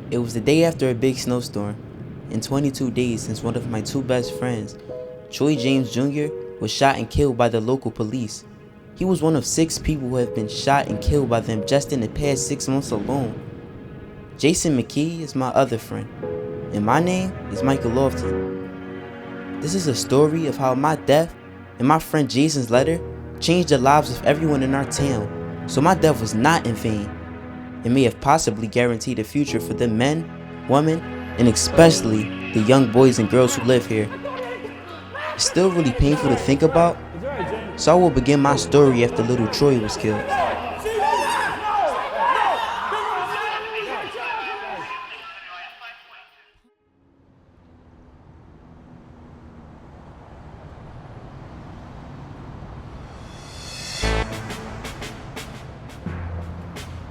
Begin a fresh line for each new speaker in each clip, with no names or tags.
It was the day after a big snowstorm. In 22 days since one of my two best friends, Troy James Jr., was shot and killed by the local police. He was one of 6 people who have been shot and killed by them just in the past 6 months alone. Jason McKee is my other friend, and my name is Michael Paré. This is a story of how my death and my friend Jason's letter changed the lives of everyone in our town, so my death was not in vain. It may have possibly guaranteed a future for the men, women, and especially the young boys and girls who live here. It's still really painful to think about, so I will begin my story after little Troy was killed.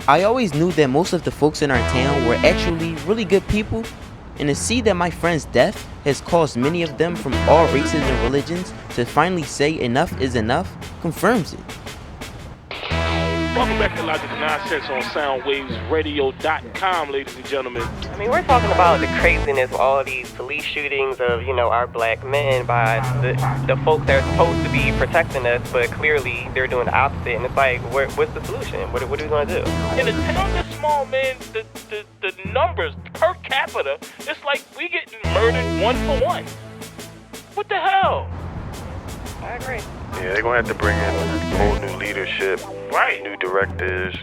I always knew that most of the folks in our town were actually really good people, and to see that my friend's death has caused many of them from all races and religions to finally say enough is enough confirms it.
Welcome back to Logical Nonsense on SoundwavesRadio.com, ladies and gentlemen.
I mean, we're talking about the craziness of all these police shootings of, our black men by the folks that are supposed to be protecting us, but clearly they're doing the opposite. And it's like, what's the solution? What are we going to do?
In a town this small, man, the numbers per capita, it's like we getting murdered 1 for 1. What the hell?
I agree.
Yeah, they're gonna have to bring in whole new leadership,
Right.
new directors,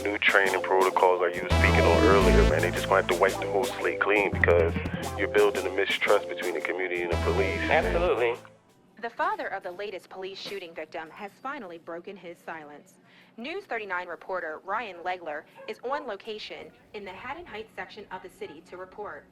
new training protocols like you were speaking on earlier, man. They just gonna have to wipe the whole slate clean because you're building a mistrust between the community and the police.
Absolutely.
The father of the latest police shooting victim has finally broken his silence. News 39 reporter Ryan Legler is on location in the Haddon Heights section of the city to report.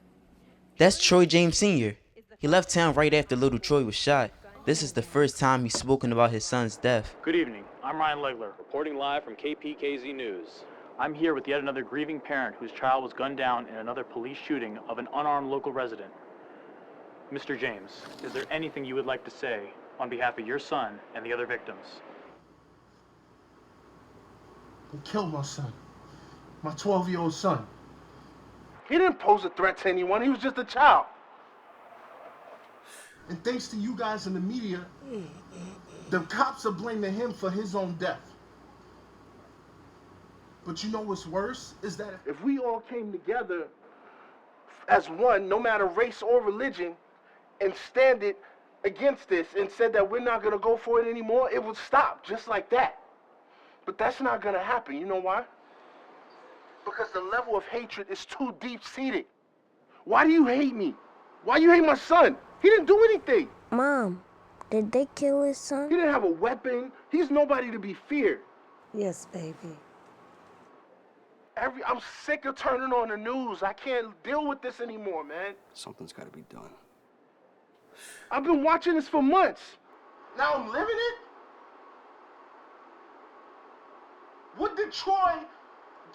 That's Troy James Sr. He left town right after little Troy was shot. This is the first time he's spoken about his son's death.
Good evening. I'm Ryan Legler, reporting live from KPKZ News. I'm here with yet another grieving parent whose child was gunned down in another police shooting of an unarmed local resident. Mr. James, is there anything you would like to say on behalf of your son and the other victims?
They killed my son, my 12-year-old son.
He didn't pose a threat to anyone. He was just a child.
And thanks to you guys in the media, the cops are blaming him for his own death. But you know what's worse is that
If we all came together as one, no matter race or religion, and stand it against this and said that we're not going to go for it anymore, it would stop just like that. But that's not going to happen. You know why? Because the level of hatred is too deep-seated. Why do you hate me? Why you hate my son? He didn't do anything.
Mom, did they kill his son?
He didn't have a weapon. He's nobody to be feared.
Yes, baby.
I'm sick of turning on the news. I can't deal with this anymore, man.
Something's got to be done.
I've been watching this for months. Now I'm living it? What did Troy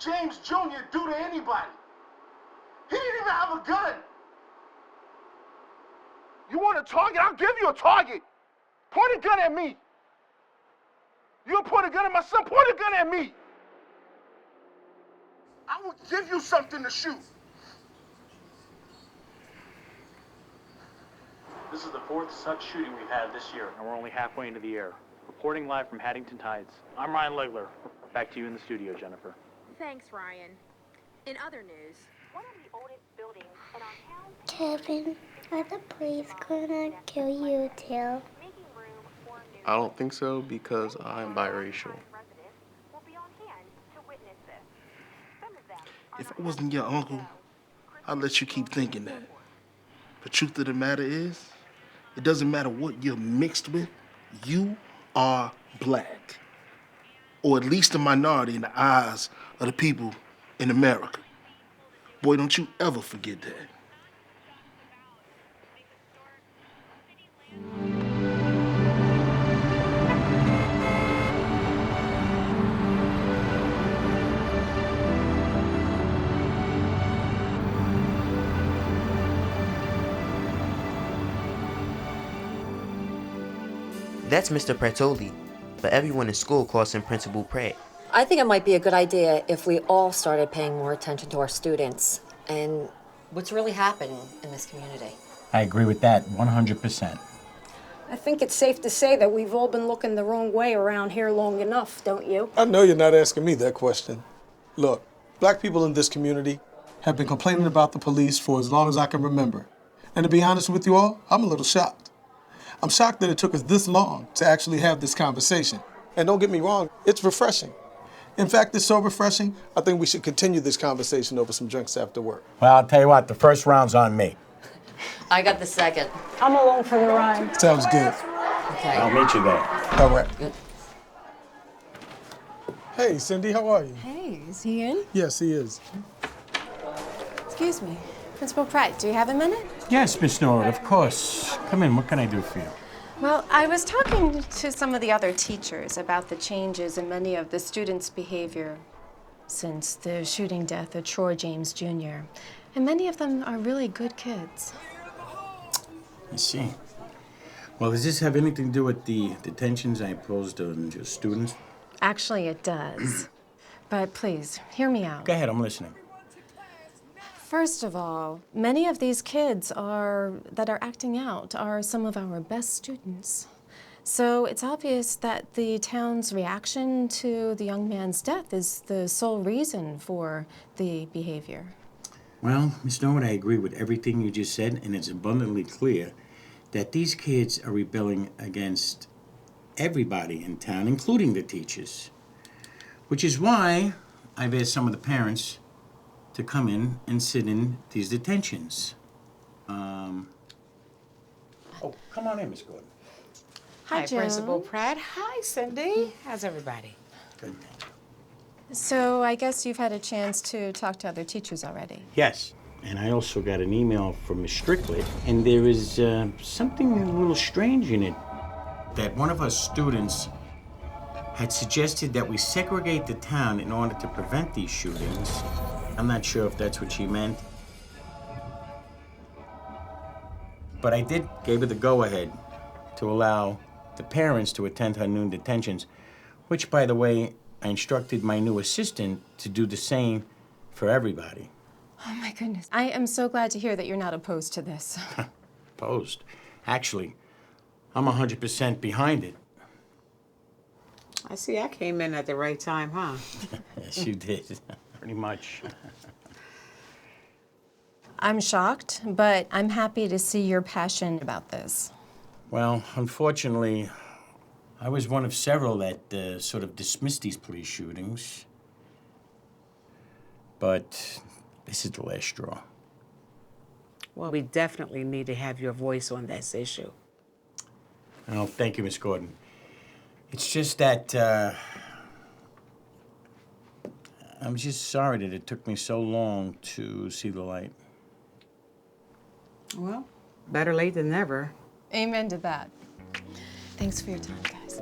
James Jr. do to anybody? He didn't even have a gun. You want a target? I'll give you a target. Point a gun at me. You gonna point a gun at my son? Point a gun at me. I will give you something to shoot.
This is the 4th such shooting we've had this year, and we're only halfway into the year. Reporting live from Haddington Heights, I'm Ryan Legler. Back to you in the studio, Jennifer.
Thanks, Ryan. In other news, one of the oldest buildings in our town...
Kevin, are the police gonna kill you too?
I don't think so because I'm biracial.
if I wasn't your uncle, I'd let you keep thinking that. The truth of the matter is, it doesn't matter what you're mixed with, you are black. Or at least a minority in the eyes of the people in America. Boy, don't you ever forget that.
That's Mr. Prattoli, but everyone in school calls him Principal Pratt.
I think it might be a good idea if we all started paying more attention to our students. and what's really happened in this community.
I agree with that 100%.
I think it's safe to say that we've all been looking the wrong way around here long enough, don't you?
I know you're not asking me that question. Look, black people in this community have been complaining about the police for as long as I can remember. And to be honest with you all, I'm a little shocked. I'm shocked that it took us this long to actually have this conversation. And don't get me wrong, it's refreshing. In fact, it's so refreshing, I think we should continue this conversation over some drinks after work.
Well, I'll tell you what, the first round's on me.
I got the second.
I'm along for the ride.
Sounds good.
Okay.
I'll meet you there.
All right. Hey, Cindy, how are you?
Hey, is he in?
Yes, he is.
Excuse me. Principal Pratt, do you have a minute?
Yes, Miss Norwood, of course. Come in, what can I do for you?
Well, I was talking to some of the other teachers about the changes in many of the students' behavior since the shooting death of Troy James Jr. And many of them are really good kids.
I see. Well, does this have anything to do with the detentions I imposed on your students?
Actually, it does. But please, hear me out.
Go ahead, I'm listening.
First of all, many of these kids that are acting out are some of our best students. So it's obvious that the town's reaction to the young man's death is the sole reason for the behavior.
Well, Miss Norwood, I agree with everything you just said, and it's abundantly clear that these kids are rebelling against everybody in town, including the teachers. Which is why I've asked some of the parents to come in and sit in these detentions. Oh, come on in, Miss Gordon.
Hi, Joan.
Principal Pratt. Hi, Cindy. How's everybody?
Good.
So I guess you've had a chance to talk to other teachers already.
Yes, and I also got an email from Miss Strickland, and there is something a little strange in it. That one of our students had suggested that we segregate the town in order to prevent these shootings. I'm not sure if that's what she meant. But I gave her the go-ahead to allow the parents to attend her noon detentions, which, by the way, I instructed my new assistant to do the same for everybody.
Oh, my goodness. I am so glad to hear that you're not opposed to this.
Opposed? Actually, I'm 100% behind it.
I see I came in at the right time, huh?
Yes, you did. Pretty much.
I'm shocked, but I'm happy to see your passion about this.
Well, unfortunately, I was one of several that sort of dismissed these police shootings. But this is the last straw.
Well, we definitely need to have your voice on this issue.
Oh, thank you, Miss Gordon. It's just that I'm just sorry that it took me so long to see the light.
Well, better late than never.
Amen to that. Thanks for your time, guys.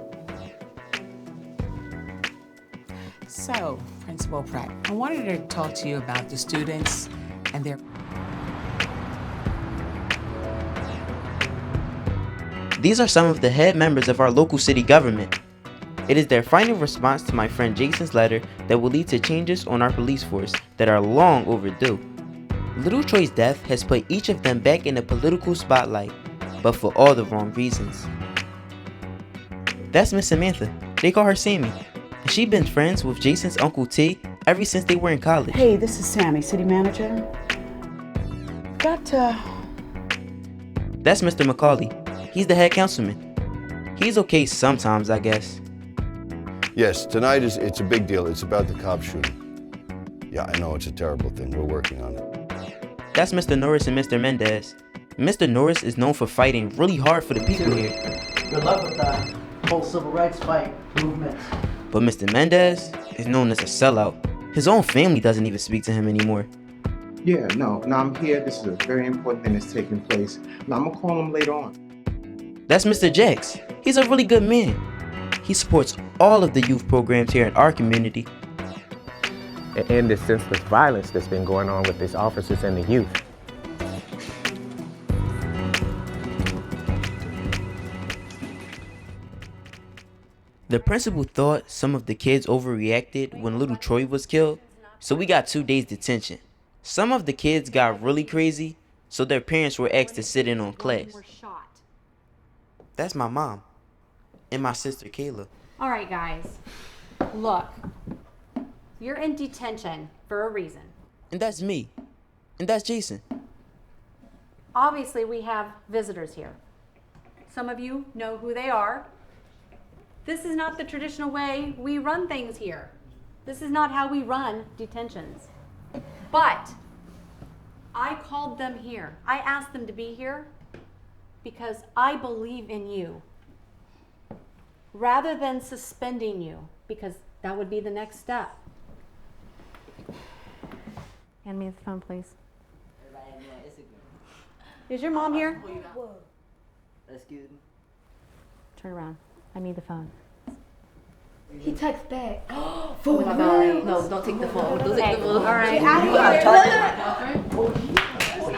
So, Principal Pratt, I wanted to talk to you about the students and their...
These are some of the head members of our local city government. It is their final response to my friend Jason's letter that will lead to changes on our police force that are long overdue. Little Troy's death has put each of them back in the political spotlight, but for all the wrong reasons. That's Miss Samantha. They call her Sammy. And she's been friends with Jason's Uncle T ever since they were in college.
Hey, this is Sammy, city manager.
That's Mr. McCauley. He's the head councilman. He's okay sometimes, I guess.
Yes, tonight it's a big deal. It's about the cop shooting. Yeah, I know it's a terrible thing. We're working on it.
That's Mr. Norris and Mr. Mendez. Mr. Norris is known for fighting really hard for the people here.
Good luck with the whole civil rights fight movement.
But Mr. Mendez is known as a sellout. His own family doesn't even speak to him anymore.
Yeah, no, I'm here. This is a very important thing that's taking place. Now, I'm gonna call him later on.
That's Mr. Jax. He's a really good man. He supports all of the youth programs here in our community.
And the senseless violence that's been going on with these officers and the youth.
The principal thought some of the kids overreacted when little Troy was killed, so we got 2 days detention. Some of the kids got really crazy, so their parents were asked to sit in on class. That's my mom and my sister Kayla.
All right, guys. Look, you're in detention for a reason.
And that's me. And that's Jason.
Obviously, we have visitors here. Some of you know who they are. This is not the traditional way we run things here. This is not how we run detentions. But I called them here. I asked them to be here because I believe in you. Rather than suspending you, because that would be the next step. Hand me the phone, please. Is your mom here?
Excuse me.
Turn around. I need the phone.
He texts back.
For
real?
No, don't take the phone. Don't
Okay.
take the phone.
All right.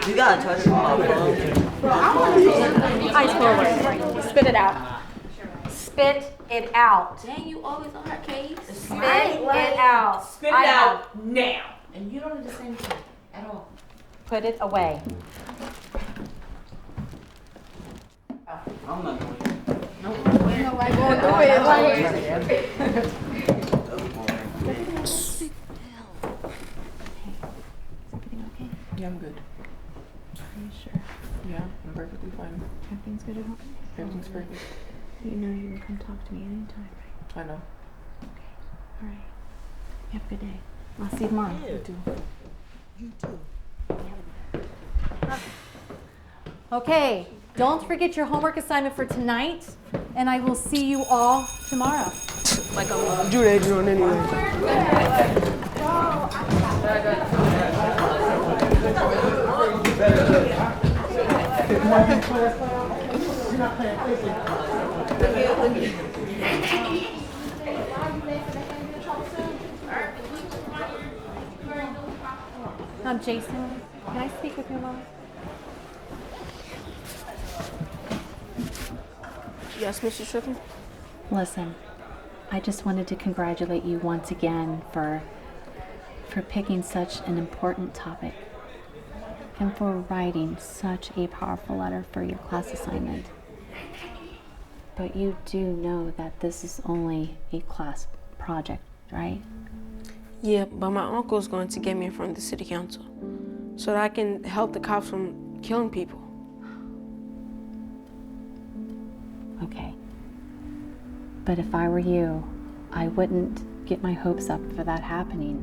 You gotta
touch my phone.
Eyes forward. Spit it out. Spit it out.
Dang, you always on her case.
Spit it out.
Spit it out now. And you don't understand anything at all.
Put it away.
I'm not going. No.
Nobody gonna do it.
Yeah, I'm good.
Are you sure?
Yeah, I'm perfectly fine.
Everything's good at home?
Everything's perfect.
You know you can come talk to me anytime, right?
I know.
All right. You have a good day. I'll see you tomorrow.
You too.
You too.
Okay, don't forget your homework assignment for tonight, and I will see you all tomorrow.
Like I'm due that doing anyway.
Jason, can I speak with you a moment?
Yes, Mr. Strickland?
Listen, I just wanted to congratulate you once again for picking such an important topic and for writing such a powerful letter for your class assignment. But you do know that this is only a class project, right?
Yeah, but my uncle's going to get me in front of the city council so that I can help the cops from killing people.
Okay. But if I were you, I wouldn't get my hopes up for that happening.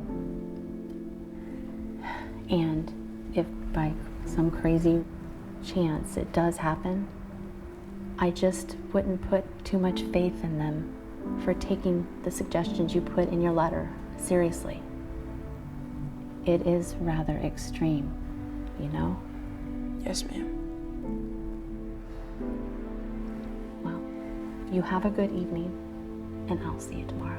And if by some crazy chance it does happen, I just wouldn't put too much faith in them for taking the suggestions you put in your letter seriously. It is rather extreme, you know?
Yes, ma'am.
Well, you have a good evening, and I'll see you tomorrow.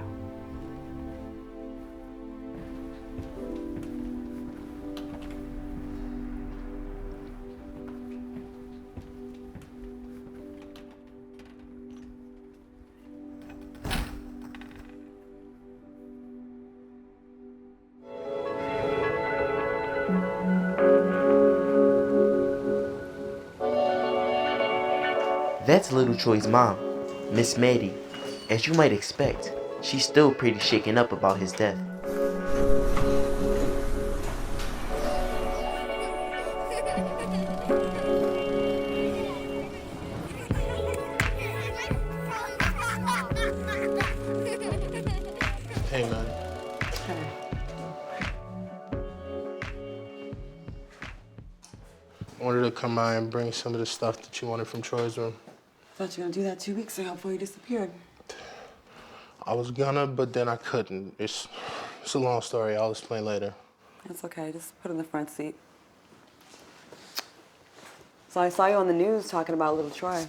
That's little Troy's mom, Miss Maddie. As you might expect, she's still pretty shaken up about his death.
Hey, man. I wanted to come by and bring some of the stuff that you wanted from Troy's room.
Thought you were gonna do that 2 weeks ago before you disappeared.
I was gonna, but then I couldn't. It's a long story. I'll explain later.
That's okay, just put it in the front seat. So I saw you on the news talking about little Troy.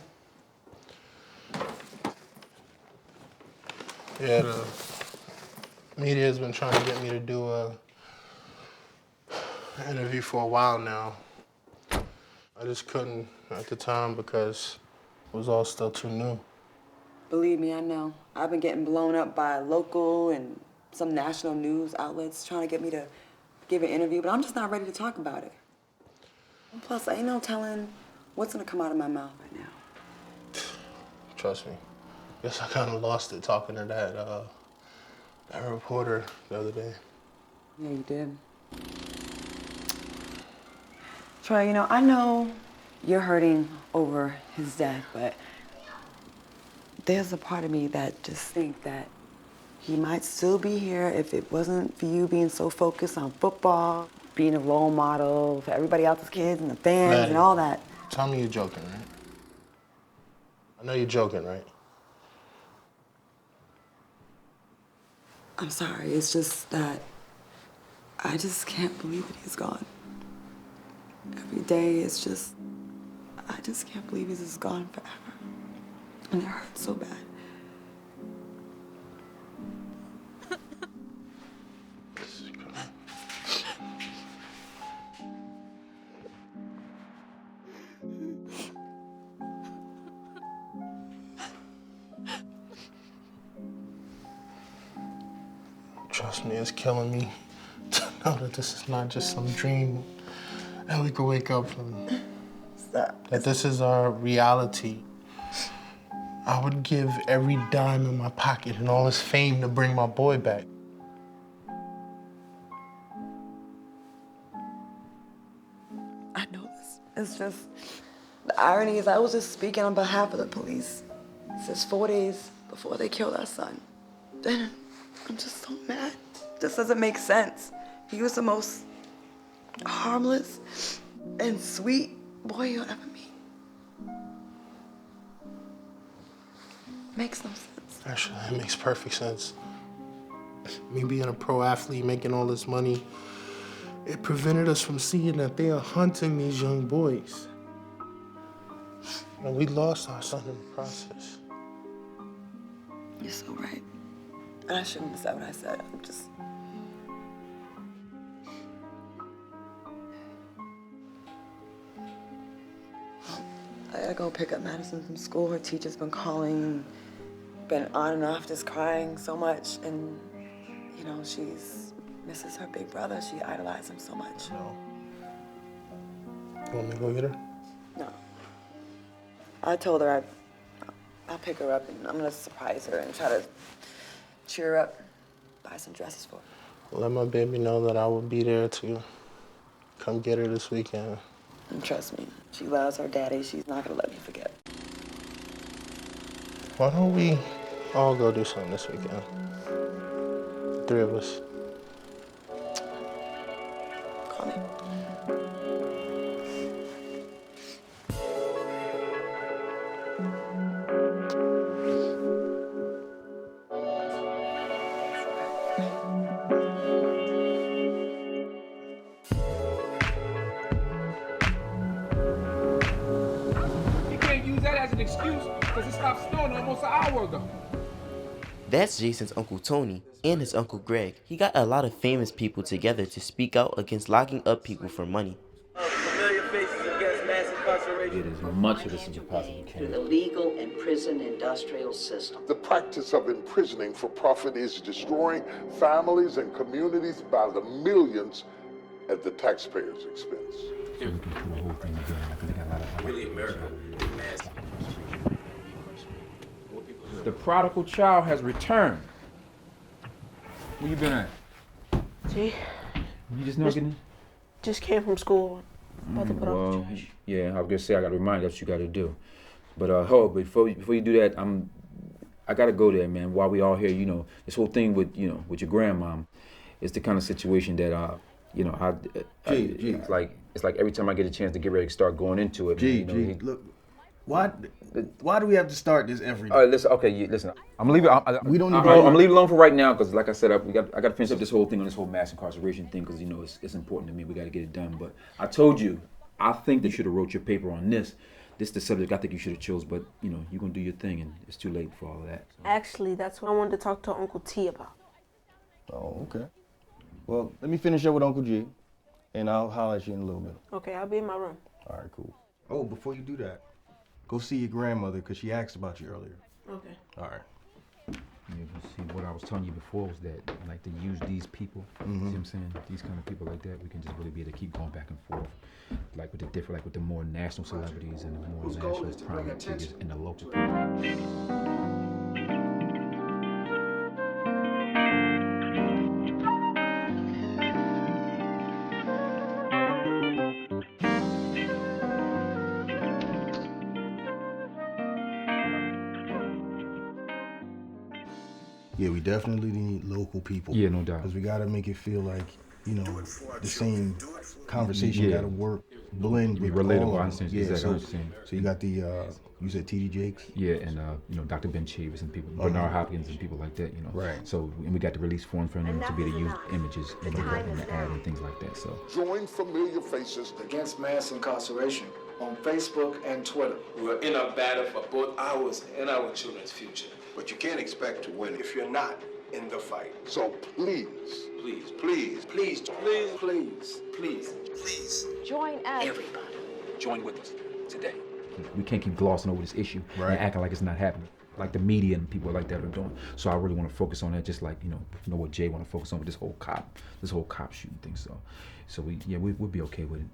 Yeah, the media's been trying to get me to do an interview for a while now. I just couldn't at the time because it was all still too new.
Believe me, I know. I've been getting blown up by local and some national news outlets trying to get me to give an interview, but I'm just not ready to talk about it. And plus, ain't no telling what's gonna come out of my mouth right now.
Trust me. Guess I kind of lost it talking to that reporter the other day.
Yeah, you did. Troy, you know, I know you're hurting over his death, but there's a part of me that just think that he might still be here if it wasn't for you being so focused on football, being a role model for everybody else's kids and the fans
Maddie,
and all that.
Tell me you're joking, right? I know you're joking, right?
I'm sorry, it's just that I just can't believe that he's gone. Every day it's just, I just can't believe he's just gone forever. And it hurts so bad.
Trust me, it's killing me to know that this is not just some dream that we could wake up from. That this is our reality. I would give every dime in my pocket and all this fame to bring my boy back.
I know this. It's just, the irony is I was just speaking on behalf of the police. It's just 4 days before they killed our son. And I'm just so mad. This doesn't make sense. He was the most harmless and sweet boy you'll ever meet. Makes no sense.
Actually, it makes perfect sense. Me being a pro athlete, making all this money, it prevented us from seeing that they are hunting these young boys. And we lost our son in the process.
You're so right. And I shouldn't have said what I said. I'm just... I gotta go pick up Madison from school. Her teacher's been calling, been on and off just crying so much. And, you know, she's misses her big brother. She idolized him so much.
No. You want me to go get her?
No. I told her I'll pick her up and I'm gonna surprise her and try to cheer her up, buy some dresses for her.
Let my baby know that I will be there to come get her this weekend.
And trust me, she loves her daddy. She's not gonna let me forget.
Why don't we all go do something this weekend? The three of us.
Call me.
Excuse, because it stopped snowing almost an hour ago.
That's Jason's Uncle Tony and his Uncle Greg. He got a lot of famous people together to speak out against locking up people for money.
Familiar faces against mass incarceration.
Get as much of this as you possibly can.
Through the legal and prison industrial system.
The practice of imprisoning for profit is destroying families and communities by the millions at the taxpayers' expense.
The prodigal child has returned. Where you been at?
See?
You just not getting?
Just came from school. About to put off the trash.
Yeah, I was gonna say I gotta remind you that's what you gotta do. But hold, before you do that, I gotta go there, man. While we all here, you know, this whole thing with with your grandmom, it's the kind of situation that it's like every time I get a chance to get ready to start going into it.
Look, why do we have to start this every day?
All right, listen. Okay, listen. I'm gonna leave it. I'm gonna leave it alone for right now because, like I said, I got to finish up this whole thing on this whole mass incarceration thing because it's important to me. We got to get it done. But I told you, I think they should have wrote your paper on this. This is the subject I think you should have chose. But you're gonna do your thing, and it's too late for all of that. So.
Actually, that's what I wanted to talk to Uncle T about.
Oh, okay. Well, let me finish up with Uncle G, and I'll holler at you in a little bit.
Okay, I'll be in my room.
All right, cool. Oh, before you do that, go see your grandmother because she asked about you earlier.
Okay.
All right.
You see, what I was telling you before was that, like, to use these people, see what I'm saying? These kind of people like that, we can just really be able to keep going back and forth. Like with the different, like with the more national celebrities and the more national prominent figures and the local people.
Yeah, we definitely need local people.
Yeah, no doubt.
Because we gotta make it feel like, you know, the same conversation gotta work, blend with
relatable.
all
I
of them.
understand
Yeah,
exactly
so,
what you're saying.
so you got the, you said T.D. Jakes?
Yeah, and you know, Dr. Ben Chavis and people, Bernard Hopkins and people like that, you know.
Right.
So, and we got the release form for them to be able to use images in the ad and things like that. So.
Join familiar faces
against mass incarceration on Facebook and Twitter.
We're in a battle for both ours and our children's future.
But you can't expect to win if you're not in the fight.
So please,
Join us.
Everybody, join with us today.
We can't keep glossing over this issue and acting like it's not happening, like the media and people like that are doing. So I really want to focus on that, just like you know what Jay want to focus on with this whole cop shooting thing. So we'll be okay with it.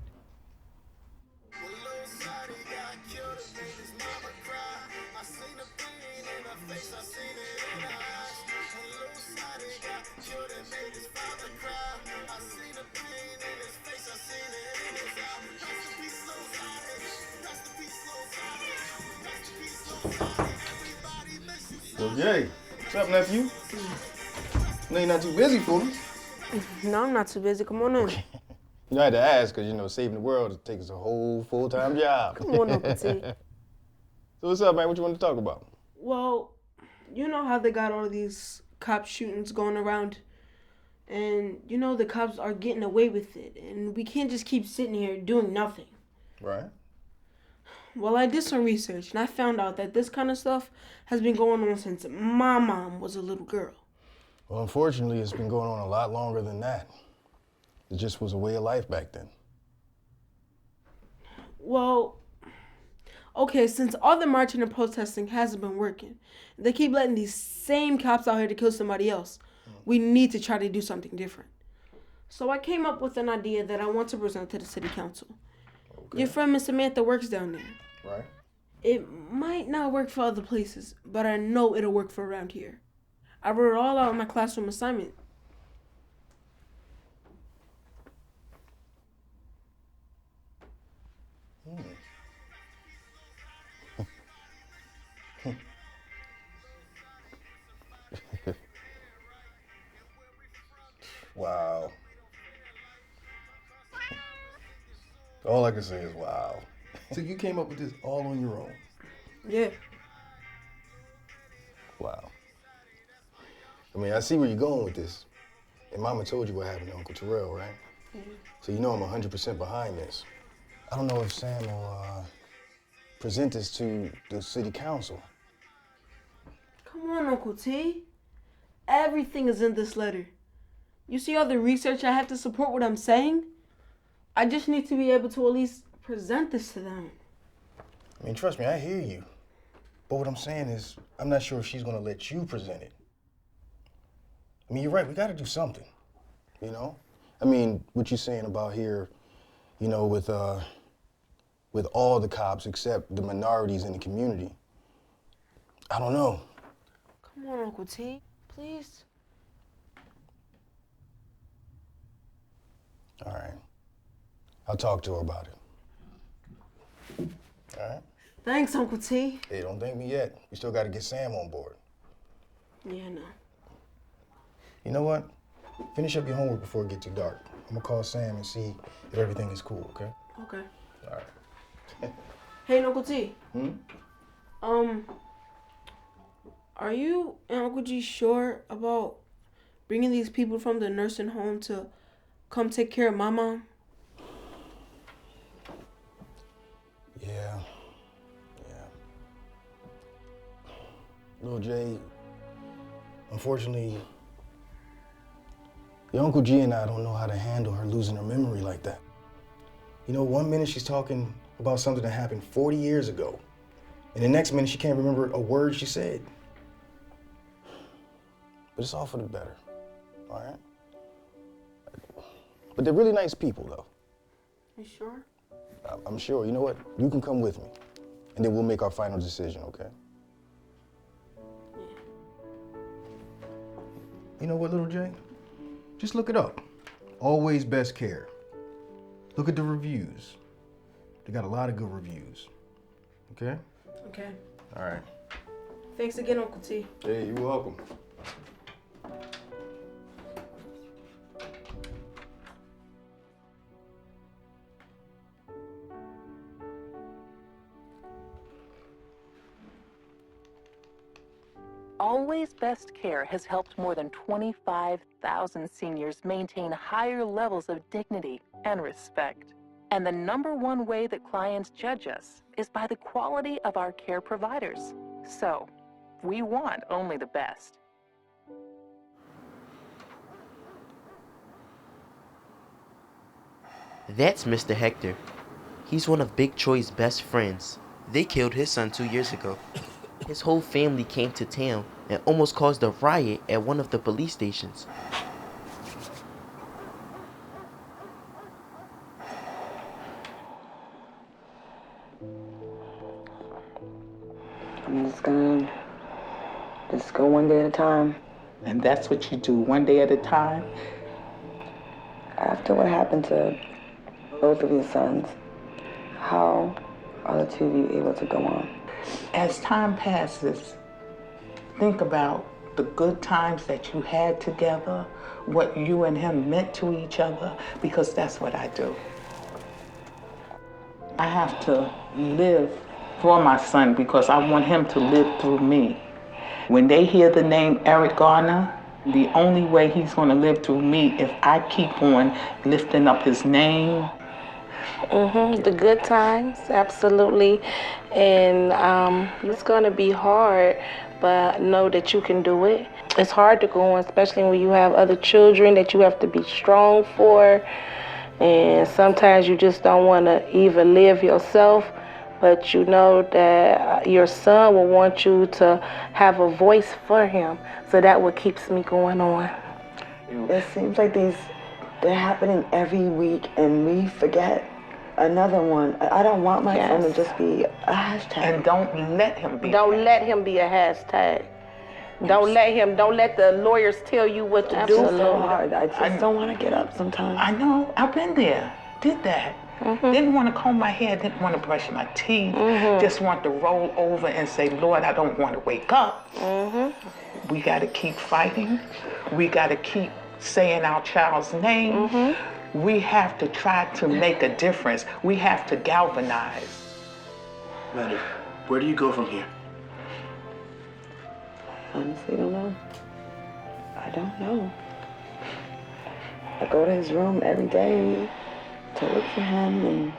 Well, Jay, what's up, nephew? No, you're not too busy for me.
No, I'm not too busy. Come on in.
You know, I had to ask because, you know, saving the world takes a whole full-time job.
Come on, Uncle T.
So what's up, man? What you want to talk about?
Well, you know how they got all these cop shootings going around? And, you know, the cops are getting away with it. And we can't just keep sitting here doing nothing.
Right.
Well, I did some research, and I found out that this kind of stuff has been going on since my mom was a little girl.
Well, unfortunately, it's been going on a lot longer than that. It just was a way of life back then.
Well, okay, since all the marching and protesting hasn't been working, they keep letting these same cops out here to kill somebody else. We need to try to do something different. So I came up with an idea that I want to present to the city council. Okay. Your friend Miss Samantha works down there.
Right.
It might not work for other places, but I know it'll work for around here. I wrote it all out in my classroom assignment.
Wow. All I can say is wow. So you came up with this all on your own?
Yeah.
Wow. I mean, I see where you're going with this. And Mama told you what happened to Uncle Terrell, right?
Mm-hmm.
So you know I'm 100% behind this. I don't know if Sam will present this to the city council.
Come on, Uncle T. Everything is in this letter. You see all the research I have to support what I'm saying? I just need to be able to at least present this to them.
I mean, trust me, I hear you. But what I'm saying is, I'm not sure if she's gonna let you present it. I mean, you're right, we gotta do something, you know? I mean, what you're saying about here, you know, with all the cops except the minorities in the community, I don't know.
Come on, Uncle T, please.
All right. I'll talk to her about it. All right?
Thanks, Uncle T.
Hey, don't thank me yet. We still gotta get Sam on board.
Yeah, no.
You know what? Finish up your homework before it gets too dark. I'm gonna call Sam and see if everything is cool, okay?
Okay.
All right.
Hey, Uncle T.
Hmm?
Are you and Uncle G sure about bringing these people from the nursing home to come take care of my mom?
Yeah. Little Jay, unfortunately, your Uncle G and I don't know how to handle her losing her memory like that. You know, one minute she's talking about something that happened 40 years ago, and the next minute she can't remember a word she said. But it's all for the better, all right? But they're really nice people, though.
You sure?
I'm sure. You know what? You can come with me, and then we'll make our final decision, okay? You know what, little Jay? Just look it up. Always Best Care. Look at the reviews. They got a lot of good reviews. Okay?
Okay.
All right.
Thanks again, Uncle T.
Hey, you're welcome.
Always Best Care has helped more than 25,000 seniors maintain higher levels of dignity and respect. And the #1 way that clients judge us is by the quality of our care providers. So, we want only the best.
That's Mr. Hector. He's one of Big Troy's best friends. They killed his son 2 years ago. His whole family came to town and almost caused a riot at one of the police stations.
I'm just gonna go one day at a time.
And that's what you do, one day at a time?
After what happened to both of your sons, how are the two of you able to go on?
As time passes, think about the good times that you had together, what you and him meant to each other, because that's what I do. I have to live for my son because I want him to live through me. When they hear the name Eric Garner, the only way he's going to live through me if I keep on lifting up his name.
The good times, absolutely. And it's going to be hard, but know that you can do it. It's hard to go on, especially when you have other children that you have to be strong for. And sometimes you just don't want to even live yourself, but you know that your son will want you to have a voice for him. So that what keeps me going on.
It seems like they're happening every week and we forget another one. I don't want my son to just be a hashtag.
And don't let him be.
Don't let him be a hashtag. Don't let the lawyers tell you what to do.
It's so hard. I just don't want to get up sometimes.
I know. I've been there. Did that. Didn't want to comb my hair. Didn't want to brush my teeth. Just want to roll over and say, Lord, I don't want to wake up. We got to keep fighting. We got to keep saying our child's name. We have to try to make a difference. We have to galvanize.
Maddie, where do you go from here?
Honestly, don't know. I don't know. I go to his room every day to look for him, and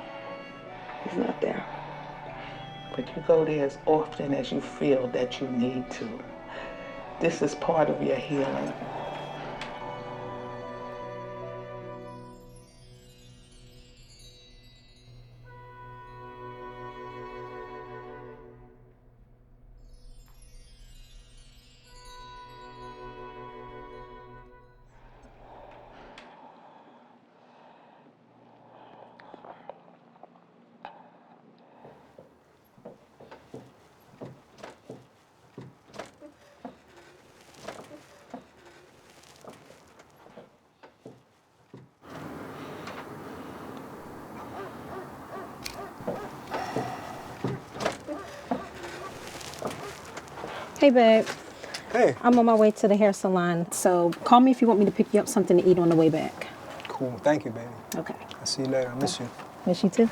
he's not there.
But you go there as often as you feel that you need to. This is part of your healing.
Hey, babe.
Hey.
I'm on my way to the hair salon, so call me if you want me to pick you up something to eat on the way back.
Cool. Thank you, baby.
Okay.
I'll see you later. I miss you.
Miss you too.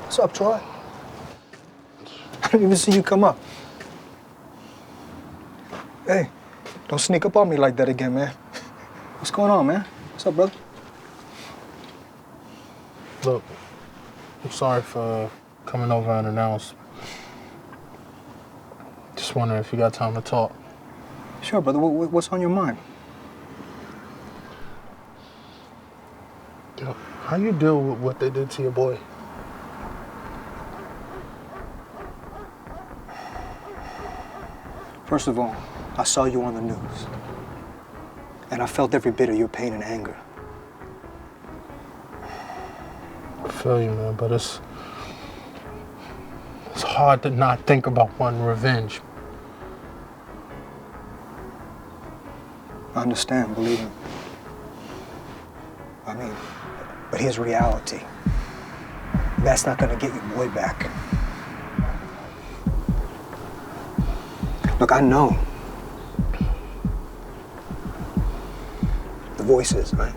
What's up, Troy? I didn't even see you come up. Hey, don't sneak up on me like that again, man. What's going on, man? What's up, brother?
Look, I'm sorry for coming over unannounced. Just wondering if you got time to talk.
Sure, brother. What's on your mind?
Yo, how you deal with what they did to your boy?
First of all, I saw you on the news. And I felt every bit of your pain and anger.
I feel you, man, but it's hard to not think about wanting revenge.
I understand, believe me. I mean, but here's reality. That's not gonna get your boy back. Look, I know. The voices, right?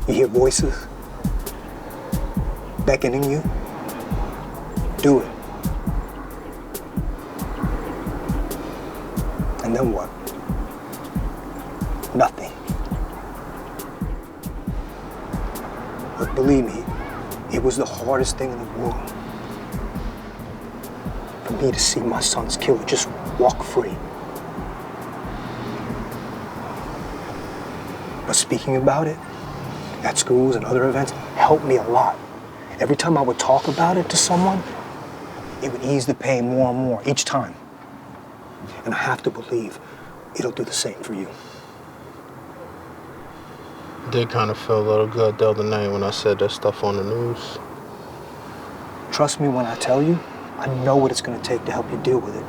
You hear voices beckoning you? Do it. And then what? Nothing. But believe me, it was the hardest thing in the world for me to see my son's killer just walk free. But speaking about it at schools and other events helped me a lot. Every time I would talk about it to someone, it would ease the pain more and more each time. And I have to believe it'll do the same for you.
Did kind of feel a little good the other night when I said that stuff on the news.
Trust me when I tell you, I know what it's going to take to help you deal with it.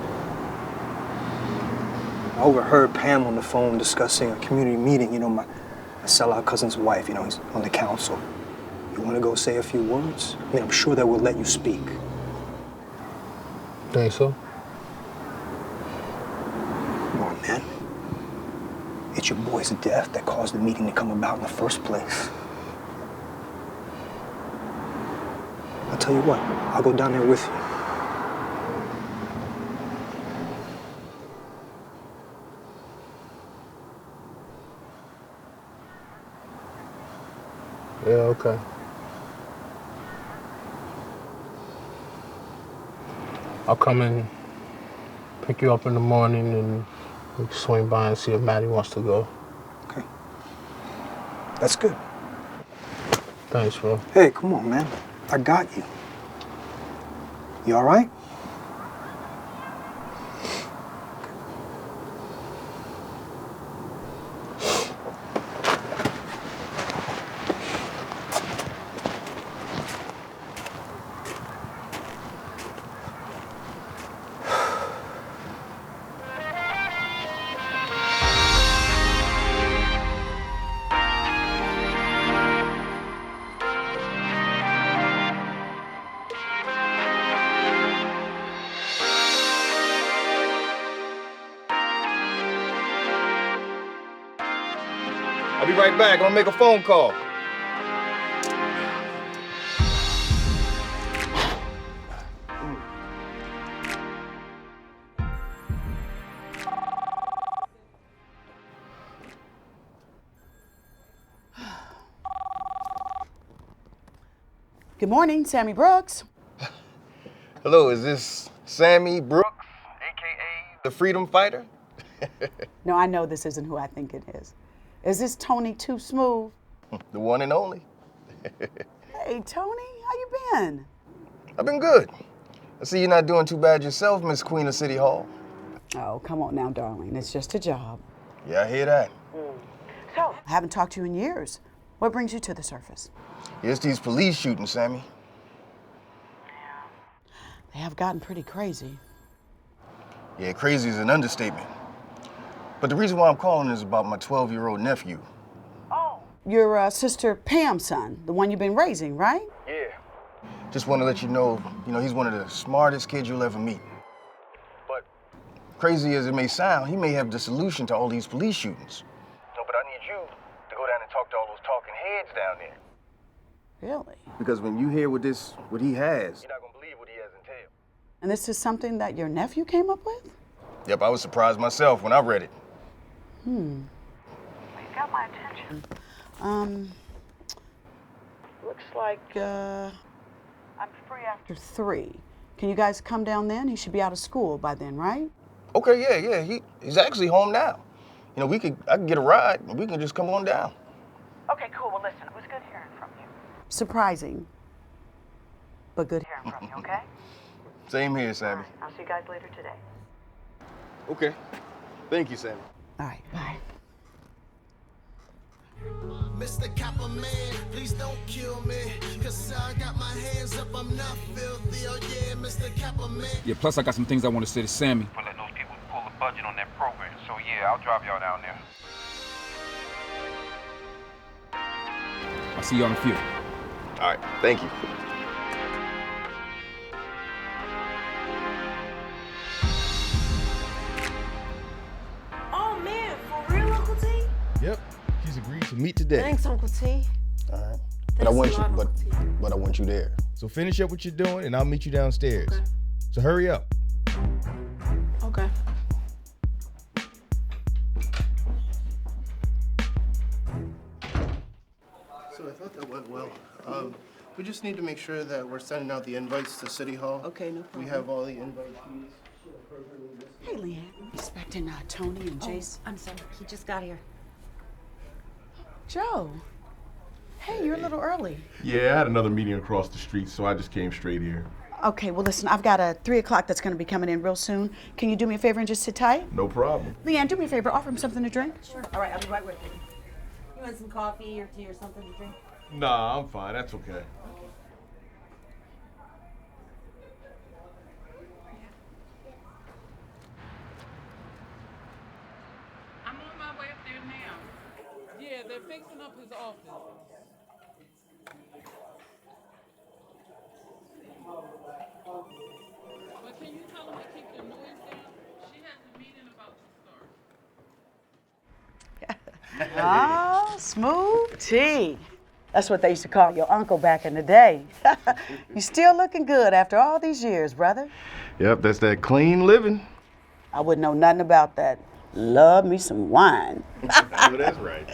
I overheard Pam on the phone discussing a community meeting. You know, my sellout cousin's wife, you know, he's on the council. You want to go say a few words? I mean, I'm sure they will let you speak.
Think so?
Come on, man. It's your boy's death that caused the meeting to come about in the first place. I'll tell you what, I'll go down there with you.
Yeah, okay. I'll come and pick you up in the morning and we can swing by and see if Maddie wants to go.
Okay. That's good.
Thanks, bro.
Hey, come on, man. I got you. You all right?
I'll be right back. I'm gonna make a phone call.
Good morning, Sammy Brooks.
Hello, is this Sammy Brooks, aka the Freedom Fighter?
No, I know this isn't who I think it is. Is this Tony Too Smooth?
The one and only.
Hey, Tony, how you been?
I've been good. I see you're not doing too bad yourself, Miss Queen of City Hall.
Oh, come on now, darling. It's just a job.
Yeah, I hear that.
So, I haven't talked to you in years. What brings you to the surface?
It's these police shootings, Sammy.
They have gotten pretty crazy.
Yeah, crazy is an understatement. But the reason why I'm calling is about my 12-year-old nephew.
Oh. Your sister Pam's son, the one you've been raising, right?
Yeah. Just want to let you know, he's one of the smartest kids you'll ever meet. But crazy as it may sound, he may have the solution to all these police shootings. No, but I need you to go down and talk to all those talking heads down there.
Really?
Because when you hear what he has, you're not gonna believe what he has entailed.
And this is something that your nephew came up with?
Yep, I was surprised myself when I read it.
You got my attention. Looks like, I'm free after 3. Can you guys come down then? He should be out of school by then, right?
Okay, yeah. He's actually home now. You know, I can get a ride, and we can just come on down.
Okay, cool. Well, listen, it was good hearing from you.
Surprising, but good hearing
From you, okay?
Same here, Sammy.
I'll see you guys later today.
Okay. Thank you, Sammy.
All right, bye.
Mr. Copper Man, please don't kill me. Cause I got my hands up, I'm not filthy. Oh yeah, Mr. Copper Man.
Yeah, plus I got some things I want to say to Sammy.
For letting those people pull the budget on that program. So yeah, I'll drive y'all down there.
I'll see you on the field.
All right, thank you.
Oh man, for real, Uncle T?
Yep, she's agreed to meet today.
Thanks, Uncle T.
All right.
Thanks
But I want
a
you,
lot, Uncle T.
but I want you there. So finish up what you're doing, and I'll meet you downstairs. Okay. So hurry up.
Okay.
So I thought that went well. We just need to make sure that we're sending out the invites to City Hall.
Okay, no problem.
We have all the invite keys.
Hey, Leanne, I'm expecting Tony and Jace.
I'm sorry, he just got here.
Joe. Hey, you're a little early.
Yeah, I had another meeting across the street, so I just came straight here.
Okay, well, listen, I've got a 3 o'clock that's going to be coming in real soon. Can you do me a favor and just sit tight?
No problem.
Leanne, do me a favor. Offer him something to drink.
Sure. All right, I'll be right with you. You want some coffee or tea or something to drink?
Nah, I'm fine. That's okay.
I'm on my way up there now. Yeah, they're fixing up his office. But can you tell them to keep the noise down? She has a meeting about to start.
Ah, smooth tea. That's what they used to call your uncle back in the day. You still looking good after all these years, brother.
Yep, that's that clean living.
I wouldn't know nothing about that. Love me some wine.
No, that's right.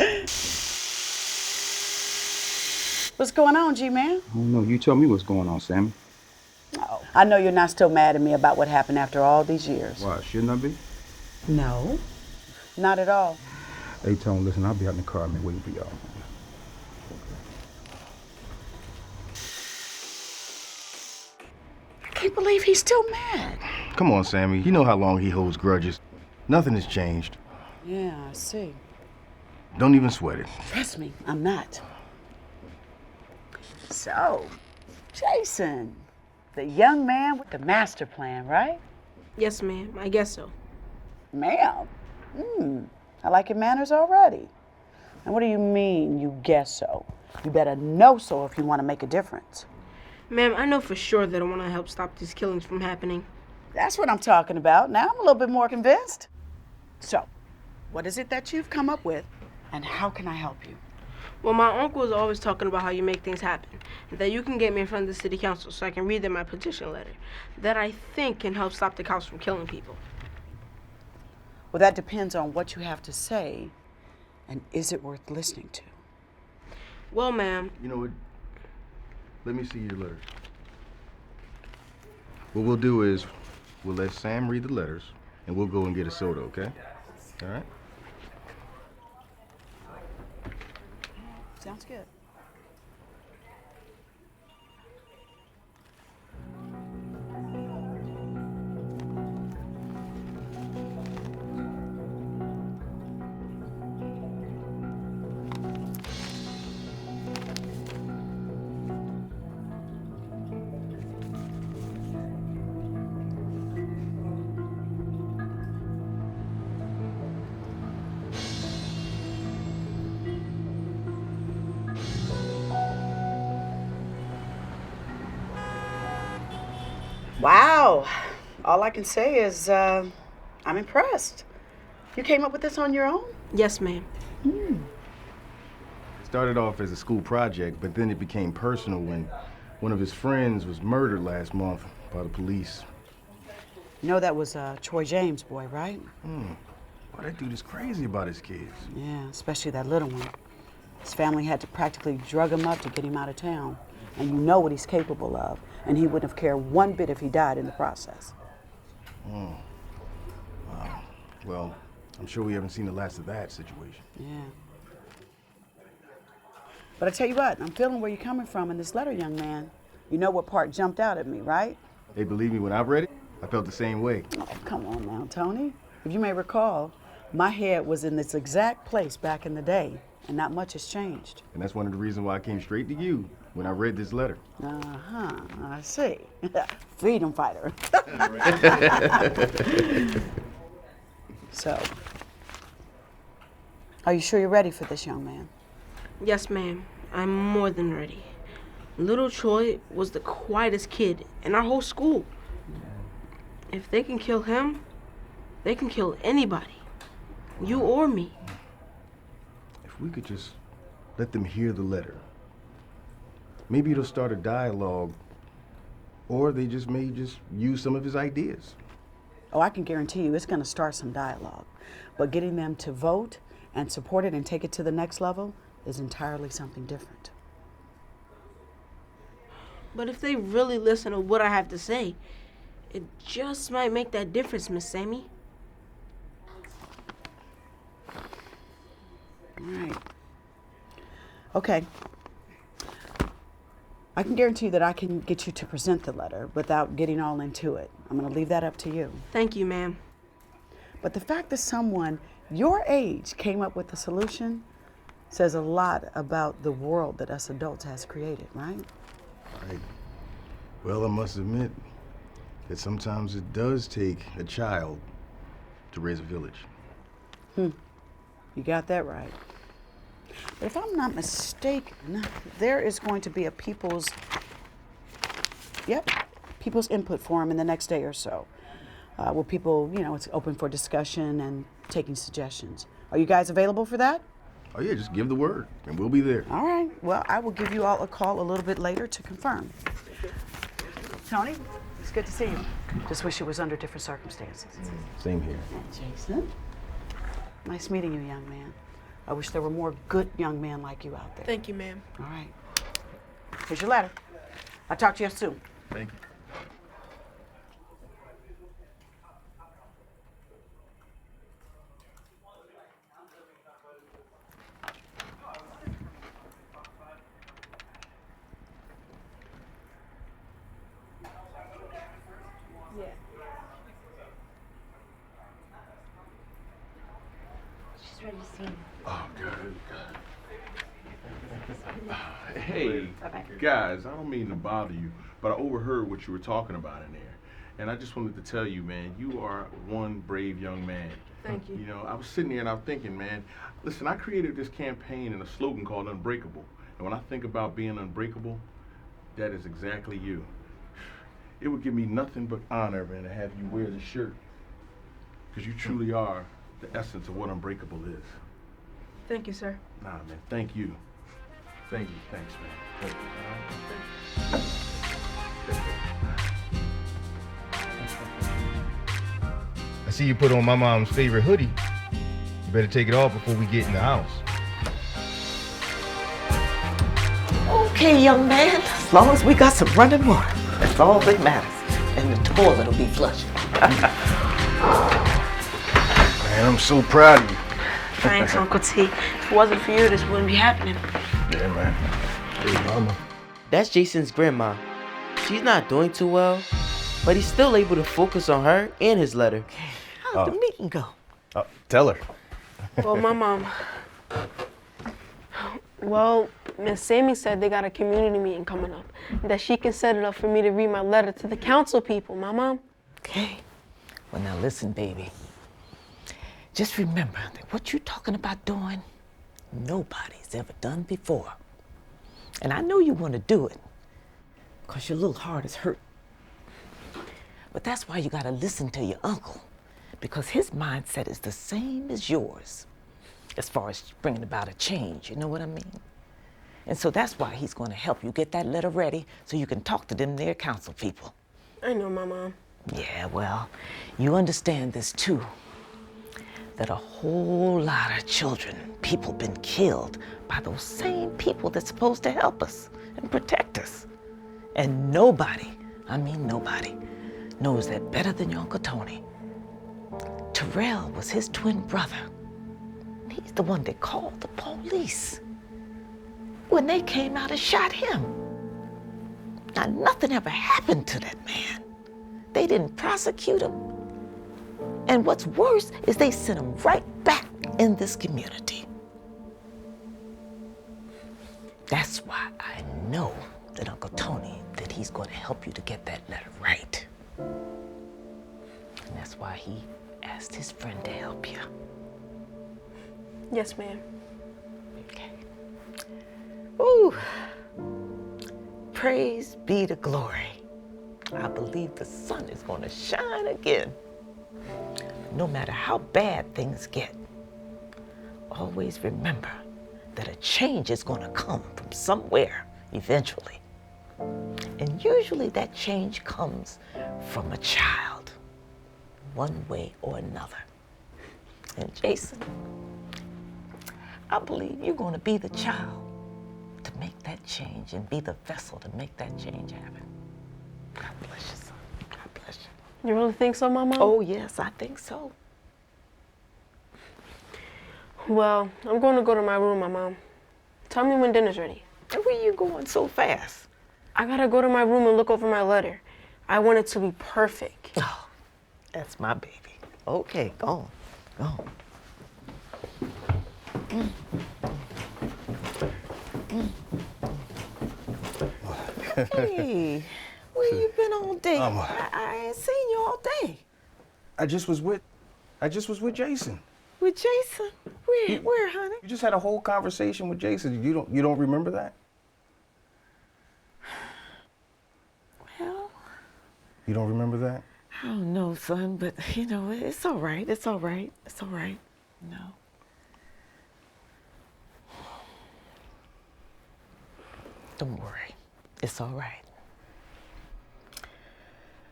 What's going on, G-Man?
I don't know. You tell me what's going on, Sammy.
Oh, I know you're not still mad at me about what happened after all these years.
Why, shouldn't I be?
No, not at all.
Hey, Tone, listen, I'll be out in the car, man, waiting for y'all.
I can't believe he's still mad.
Come on, Sammy. You know how long he holds grudges. Nothing has changed.
Yeah, I see.
Don't even sweat it.
Trust me, I'm not. So, Jason, the young man with the master plan, right?
Yes, ma'am. I guess so.
Ma'am? I like your manners already. And what do you mean, you guess so? You better know so if you want to make a difference.
Ma'am, I know for sure that I want to help stop these killings from happening.
That's what I'm talking about. Now I'm a little bit more convinced. So, what is it that you've come up with, and how can I help you?
Well, my uncle is always talking about how you make things happen, and that you can get me in front of the city council so I can read them my petition letter that I think can help stop the cops from killing people.
Well, that depends on what you have to say, and is it worth listening to?
Well, ma'am.
You know what? Let me see your letter. What we'll do is we'll let Sam read the letters, and we'll go and get a soda, okay? All right?
Sounds good. Wow. All I can say is I'm impressed. You came up with this on your own?
Yes, ma'am.
It started off as a school project, but then it became personal when one of his friends was murdered last month by the police.
You know that was Troy James' boy, right?
Well, that dude is crazy about his kids.
Yeah, especially that little one. His family had to practically drug him up to get him out of town. And you know what he's capable of. And he wouldn't have cared one bit if he died in the process.
Well, I'm sure we haven't seen the last of that situation.
Yeah. But I tell you what, I'm feeling where you're coming from in this letter, young man. You know what part jumped out at me, right?
Hey, believe me, when I read it, I felt the same way.
Oh, come on now, Tony. If you may recall, my head was in this exact place back in the day, and not much has changed.
And that's one of the reasons why I came straight to you when I read this letter.
Uh-huh, I see. Freedom fighter. So, are you sure you're ready for this, young man?
Yes, ma'am. I'm more than ready. Little Troy was the quietest kid in our whole school. If they can kill him, they can kill anybody. You or me.
If we could just let them hear the letter, maybe it'll start a dialogue, or they just may just use some of his ideas.
Oh, I can guarantee you it's going to start some dialogue. But getting them to vote and support it and take it to the next level is entirely something different.
But if they really listen to what I have to say, it just might make that difference, Miss Sammy.
All right. Okay. I can guarantee you that I can get you to present the letter without getting all into it. I'm going to leave that up to you.
Thank you, ma'am.
But the fact that someone your age came up with the solution says a lot about the world that us adults has created, right?
Right. Well, I must admit that sometimes it does take a child to raise a village.
You got that right. But if I'm not mistaken, there is going to be a people's input forum in the next day or so, where people, it's open for discussion and taking suggestions. Are you guys available for that?
Oh yeah, just give the word and we'll be there.
All right. Well, I will give you all a call a little bit later to confirm. Tony, it's good to see you. Just wish it was under different circumstances.
Same here.
Jason, nice meeting you, young man. I wish there were more good young men like you out there.
Thank you, ma'am.
All right. Here's your letter. I'll talk to you soon.
Thank you.
She's ready to see you.
Oh, good. Hey, guys, I don't mean to bother you, but I overheard what you were talking about in there. And I just wanted to tell you, man, you are one brave young man.
Thank you.
You know, I was sitting there and I'm thinking, man, listen, I created this campaign and a slogan called Unbreakable. And when I think about being unbreakable, that is exactly you. It would give me nothing but honor, man, to have you wear the shirt. Because you truly are the essence of what unbreakable is.
Thank you, sir.
Nah, man, thank you. Thank you. Thanks, man. Thank you.
I see you put on my mom's favorite hoodie. You better take it off before we get in the house.
Okay, young man, as long as we got some running water, that's all that matters. And the toilet will be flush.
Man, I'm so proud of you.
Thanks, Uncle T. If it wasn't for you, this wouldn't be happening.
Yeah, man. Hey, mama.
That's Jason's grandma. She's not doing too well, but he's still able to focus on her and his letter.
How'd the meeting go?
Tell her.
Well, my mom. Well, Miss Sammy said they got a community meeting coming up, that she can set it up for me to read my letter to the council people, my mom.
Okay. Well, now listen, baby. Just remember that what you're talking about doing, nobody's ever done before. And I know you want to do it, because your little heart is hurt. But that's why you got to listen to your uncle, because his mindset is the same as yours, as far as bringing about a change, you know what I mean? And so that's why he's going to help you get that letter ready so you can talk to them, their council people.
I know, my mom.
Yeah, well, you understand this too, that a whole lot of children, people been killed by those same people that's supposed to help us and protect us. And nobody, I mean nobody, knows that better than your Uncle Tony. Terrell was his twin brother. He's the one that called the police when they came out and shot him. Now, nothing ever happened to that man. They didn't prosecute him. And what's worse is they sent him right back in this community. That's why I know that Uncle Tony, that he's going to help you to get that letter right. And that's why he asked his friend to help you.
Yes, ma'am.
Okay. Ooh. Praise be to glory. I believe the sun is going to shine again. No matter how bad things get, always remember that a change is going to come from somewhere eventually. And usually that change comes from a child, one way or another. And Jason, I believe you're going to be the child to make that change and be the vessel to make that change happen. God bless you, son. God bless you.
You really think so, Mama?
Oh, yes, I think so.
Well, I'm going to go to my room, Mama. Tell me when dinner's ready.
And where you going so fast?
I gotta go to my room and look over my letter. I want it to be perfect.
Oh, that's my baby. Okay, go on. Go on. Hey, where you been all day? I ain't seen you all day.
I just was with Jason.
With Jason? Where, honey?
You just had a whole conversation with Jason. You don't remember that?
Well,
you don't remember that?
I don't know, son, but you know, it's all right. It's all right. It's all right. No. Don't worry. It's all right.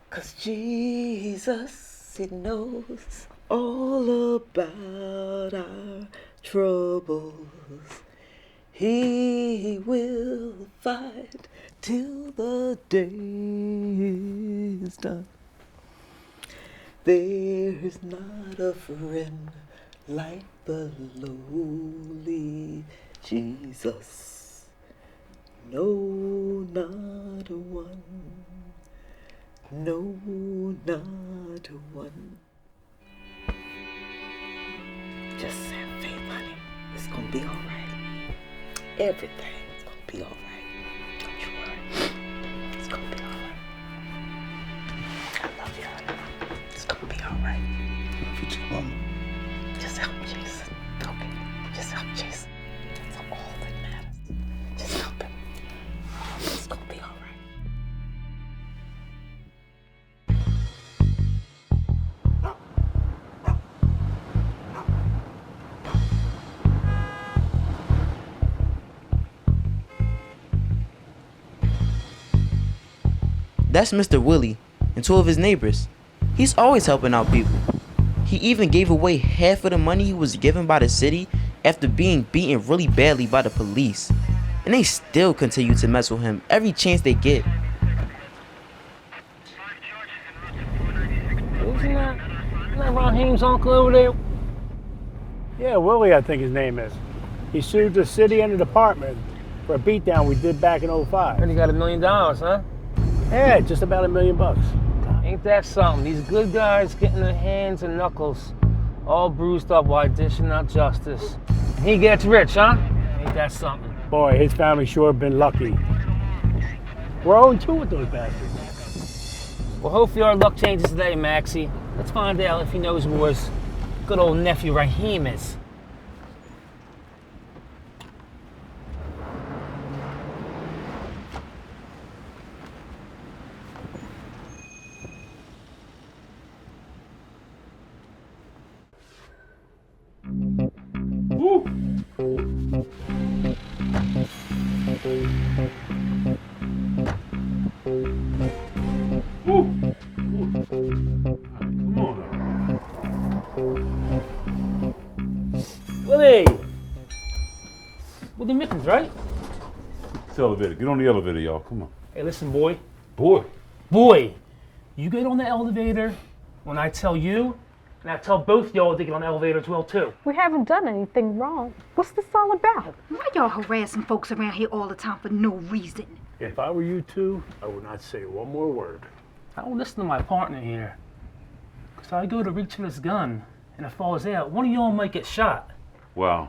'Cause Jesus, he knows all about our troubles. He will fight till the day is done. There's not a friend like the lowly Jesus. No, not one. No, not one. Just have faith, honey. It's gonna be all right. Everything's gonna be all right. Don't you worry. It's gonna be all right. I love you, honey. It's gonna be all right.
I love you too, Mama.
Just help Jason. Okay? Just help Jason. That's all that matters. Just help him. It's gonna be all right.
That's Mr. Willie and two of his neighbors. He's always helping out people. He even gave away half of the money he was given by the city after being beaten really badly by the police. And they still continue to mess with him every chance they get.
Isn't that Raheem's uncle over there?
Yeah, Willie, I think his name is. He sued the city and the department for a beatdown we did back in 05.
And he got $1 million, huh?
Yeah, just about $1 million.
Ain't that something? These good guys getting their hands and knuckles all bruised up while dishing out justice. And he gets rich, huh? Ain't that something?
Boy, his family sure been lucky. We're 0-2 with those bastards.
Well, hopefully our luck changes today, Maxie. Let's find out if he knows who his good old nephew Raheem is. Woo!
Come on.
Willie! Willie Mickens, right?
It's the elevator. Get on the elevator, y'all. Come on.
Hey, listen, boy.
Boy.
Boy, you get on the elevator when I tell you, And I tell both y'all to get on the elevator as well, too.
We haven't done anything wrong. What's this all about?
Why y'all harassing folks around here all the time for no reason?
If I were you two, I would not say one more word.
I don't listen to my partner here. Because I go to reach for this gun, and it falls out. One of y'all might get shot.
Wow.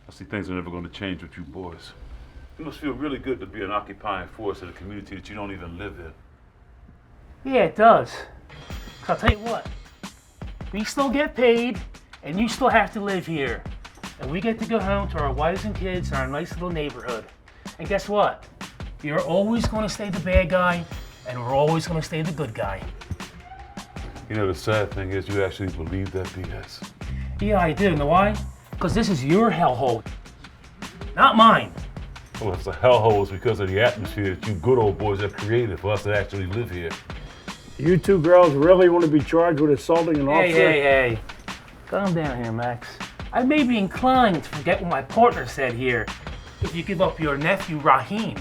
I see things are never going to change with you boys. It must feel really good to be an occupying force in a community that you don't even live in.
Yeah, it does. 'Cause I'll tell you what. We still get paid, and you still have to live here. And we get to go home to our wives and kids in our nice little neighborhood. And guess what? You're always going to stay the bad guy, and we're always going to stay the good guy.
You know, the sad thing is you actually believe that BS.
Yeah, I do. You know why? Because this is your hellhole, not mine.
Well, it's a hellhole is because of the atmosphere that you good old boys have created for us to actually live here.
You two girls really want to be charged with assaulting an officer?
Hey. Calm down here, Max. I may be inclined to forget what my partner said here if you give up your nephew, Raheem.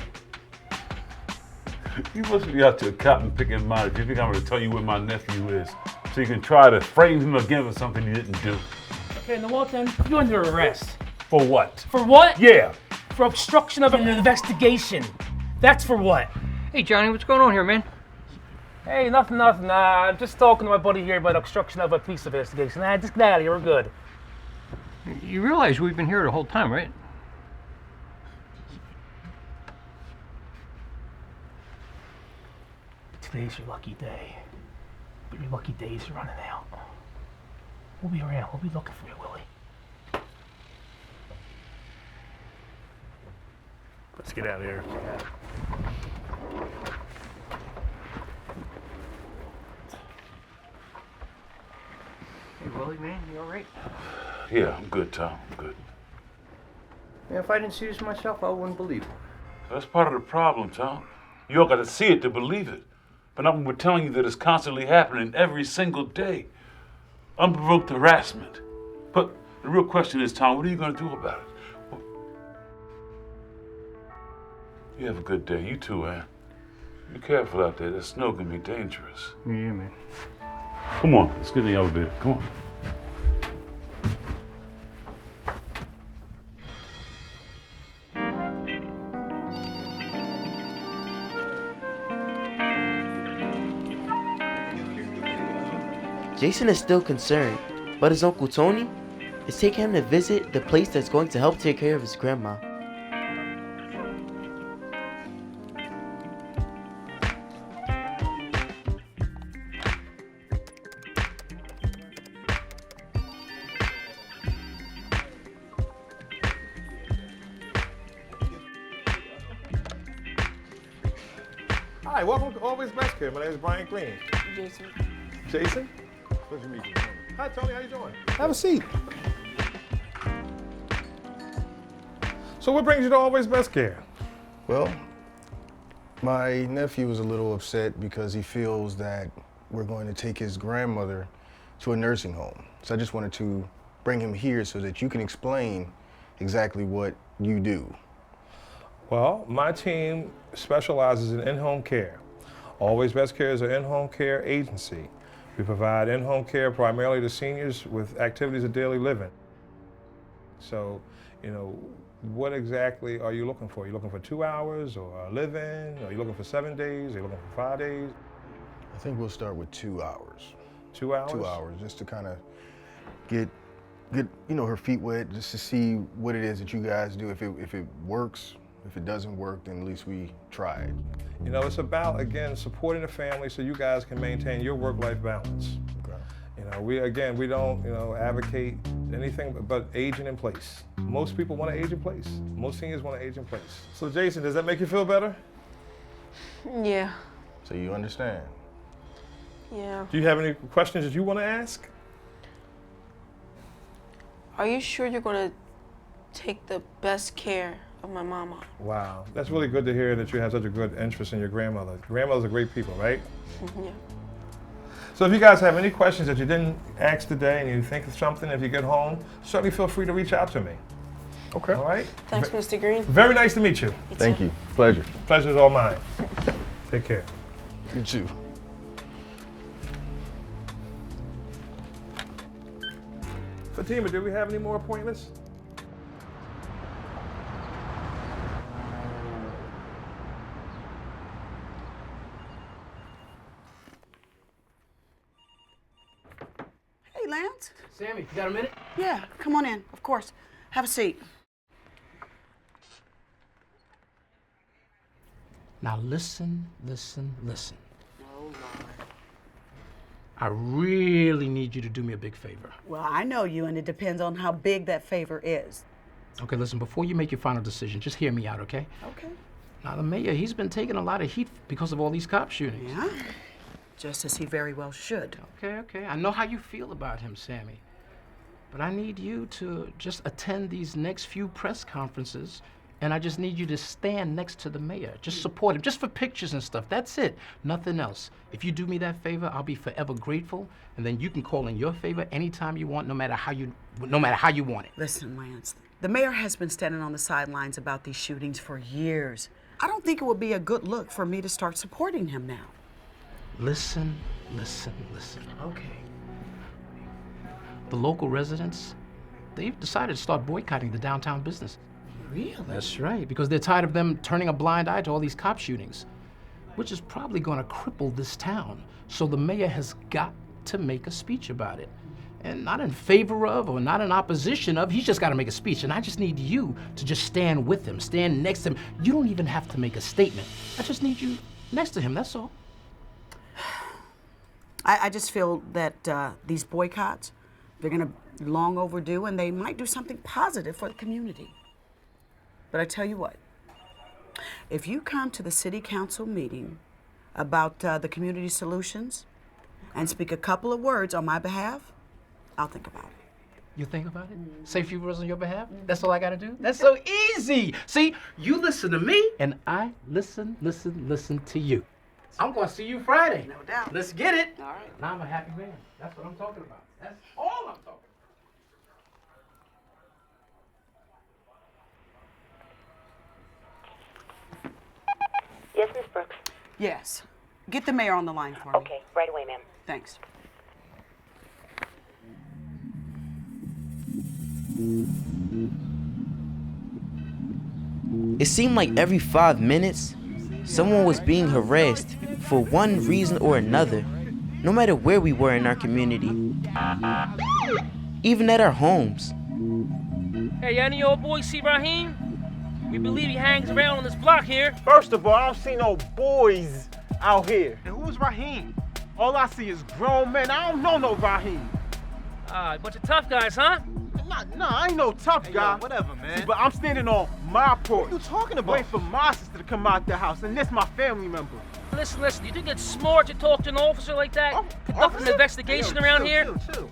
You must be out there cotton picking mine if you think I'm going to tell you where my nephew is, so you can try to frame him again for something he didn't do.
Okay, now what then? You're under arrest.
For what?
For what?
Yeah.
For obstruction of an investigation. That's for what?
Hey, Johnny, what's going on here, man?
Hey, nothing. I'm just talking to my buddy here about obstruction of a police investigation. Just get out of here. We're good.
You realize we've been here the whole time, right?
Today's your lucky day. But your lucky days are running out. We'll be around. We'll be looking for you, Willie.
Let's get out of here.
Hey, Willie, man, you all right?
Yeah, I'm good, Tom. I'm good.
Man, if I didn't see this myself, I wouldn't believe it.
That's part of the problem, Tom. You all got to see it to believe it. But now we're telling you that it's constantly happening every single day. Unprovoked harassment. But the real question is, Tom, what are you going to do about it? You have a good day. You too, Ann. Be careful out there. That snow can be dangerous.
Yeah, man.
Come on, let's get in the elevator. Come on.
Jason is still concerned, but his Uncle Tony is taking him to visit the place that's going to help take care of his grandma.
Hi, welcome to Always Best Care. My name is Brian Green.
Jason.
Jason? Pleasure to meet you. Hi, Tony. How you doing? Have a seat. So what brings you to Always Best Care?
Well, my nephew was a little upset because he feels that we're going to take his grandmother to a nursing home. So I just wanted to bring him here so that you can explain exactly what you do.
Well, my team specializes in in-home care. Always Best Care is an in-home care agency. We provide in-home care primarily to seniors with activities of daily living. So, you know, what exactly are you looking for? Are you looking for 2 hours or a live-in? Are you looking for 7 days? Are you looking for 5 days?
I think we'll start with 2 hours.
2 hours?
2 hours, just to kind of get you know, her feet wet, just to see what it is that you guys do. If it works, if it doesn't work, then at least we tried.
You know, it's about, again, supporting the family so you guys can maintain your work-life balance.
Okay.
You know, we don't, you know, advocate anything but aging in place. Most people want to age in place. Most seniors want to age in place. So Jason, does that make you feel better?
Yeah.
So you understand?
Yeah.
Do you have any questions that you want to ask?
Are you sure you're going to take the best care of my mama?
Wow, that's really good to hear that you have such a good interest in your grandmother. Grandmothers are great people, right?
Yeah.
So if you guys have any questions that you didn't ask today and you think of something if you get home, certainly feel free to reach out to me. Okay. All right?
Thanks, Mr. Green.
Very nice to meet you.
Thank you. Pleasure.
Pleasure's all mine. Take care.
You too.
Fatima, do we have any more appointments?
Hey, Lance.
Sammy, you got a minute?
Yeah, come on in, of course. Have a seat.
Now listen. Oh, Lord. I really need you to do me a big favor.
Well, I know you, and it depends on how big that favor is.
Okay, listen, before you make your final decision, just hear me out, okay?
Okay.
Now, the mayor, he's been taking a lot of heat because of all these cop shootings.
Yeah, just as he very well should.
Okay. I know how you feel about him, Sammy. But I need you to just attend these next few press conferences, and I just need you to stand next to the mayor. Just support him, just for pictures and stuff. That's it, nothing else. If you do me that favor, I'll be forever grateful, and then you can call in your favor anytime you want, no matter how you want it.
Listen, Lance, the mayor has been standing on the sidelines about these shootings for years. I don't think it would be a good look for me to start supporting him now.
Listen. Okay. The local residents, they've decided to start boycotting the downtown business.
Really?
That's right, because they're tired of them turning a blind eye to all these cop shootings, which is probably going to cripple this town. So the mayor has got to make a speech about it. And not in favor of or not in opposition of, he's just got to make a speech. And I just need you to just stand with him, stand next to him. You don't even have to make a statement. I just need you next to him, that's all.
I just feel that these boycotts, they're going to be long overdue, and they might do something positive for the community. But I tell you what, if you come to the city council meeting about the community solutions and speak a couple of words on my behalf, I'll think about it.
You think about it? Say a few words on your behalf? That's all I gotta do? That's so easy. See, you listen to me, and I listen to you. I'm gonna see you Friday.
No doubt.
Let's get it.
All right.
Now I'm a happy man. That's what I'm talking about. That's all I'm talking about.
Yes, Miss Brooks.
Yes. Get the mayor on the line for me.
Okay, right away, ma'am.
Thanks.
It seemed like every 5 minutes, someone was being harassed for one reason or another, no matter where we were in our community, even at our homes.
Hey, any old boy see Raheem? We believe he hangs around on this block here.
First of all, I don't see no boys out here. And who's Raheem? All I see is grown men. I don't know no Raheem.
A bunch of tough guys, huh?
Nah, I ain't no tough guy.
Yo, whatever, man.
See, but I'm standing on my porch.
What are you talking about?
Wait for my sister to come out the house, and this my family member.
Listen, you think it's smart to talk to an officer like that? Conduct an investigation around here?
Chill.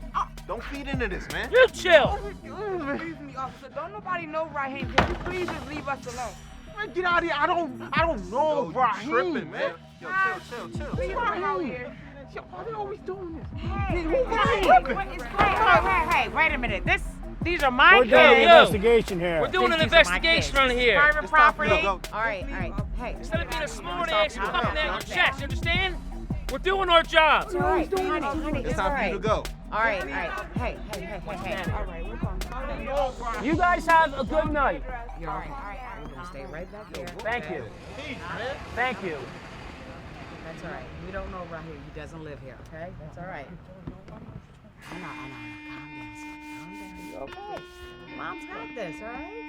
Don't feed into this, man.
You chill!
Excuse me, officer. Don't nobody know Raheem. Can you please just leave us alone?
Man, get out of here. I don't know Raheem.
tripping, man.
Yo, chill. Please come out here.
Yo, why they always doing this?
Hey, wait a minute. These are my
We're
kids.
doing an investigation here.
We're doing an investigation around here.
Private property. All right. Hey.
Instead of being a smart ass, you're puffing down your chest, you understand? We're doing our job.
All right, honey,
It's time for you to go.
All right. Hey. All right, we're going.
You guys have a good night.
You're all right. We're going to stay right back here.
Thank you. Thank you.
That's all right. We don't know Raheem. He doesn't live here, okay? That's all right. I know. Calm down. You okay? Mom's got this, all right?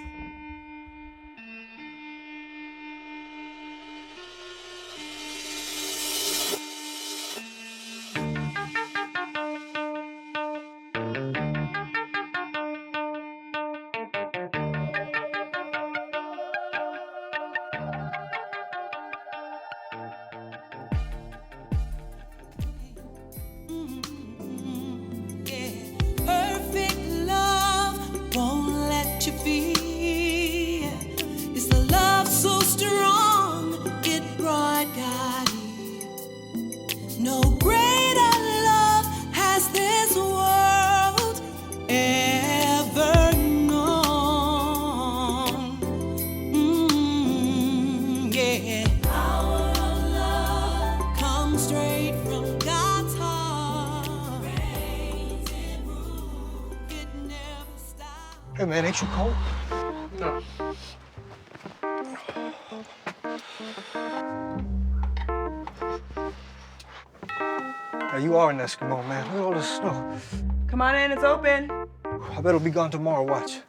Perfect love won't let you be. It's the love so strong, it brought God in. No greater love has this world ever known. Yeah. Our love comes straight from God's heart. It
Hector, man, ain't you cold?
No.
Now, you are an Eskimo, man. Look at all this snow.
Come on in, it's open.
I bet it'll be gone tomorrow, watch.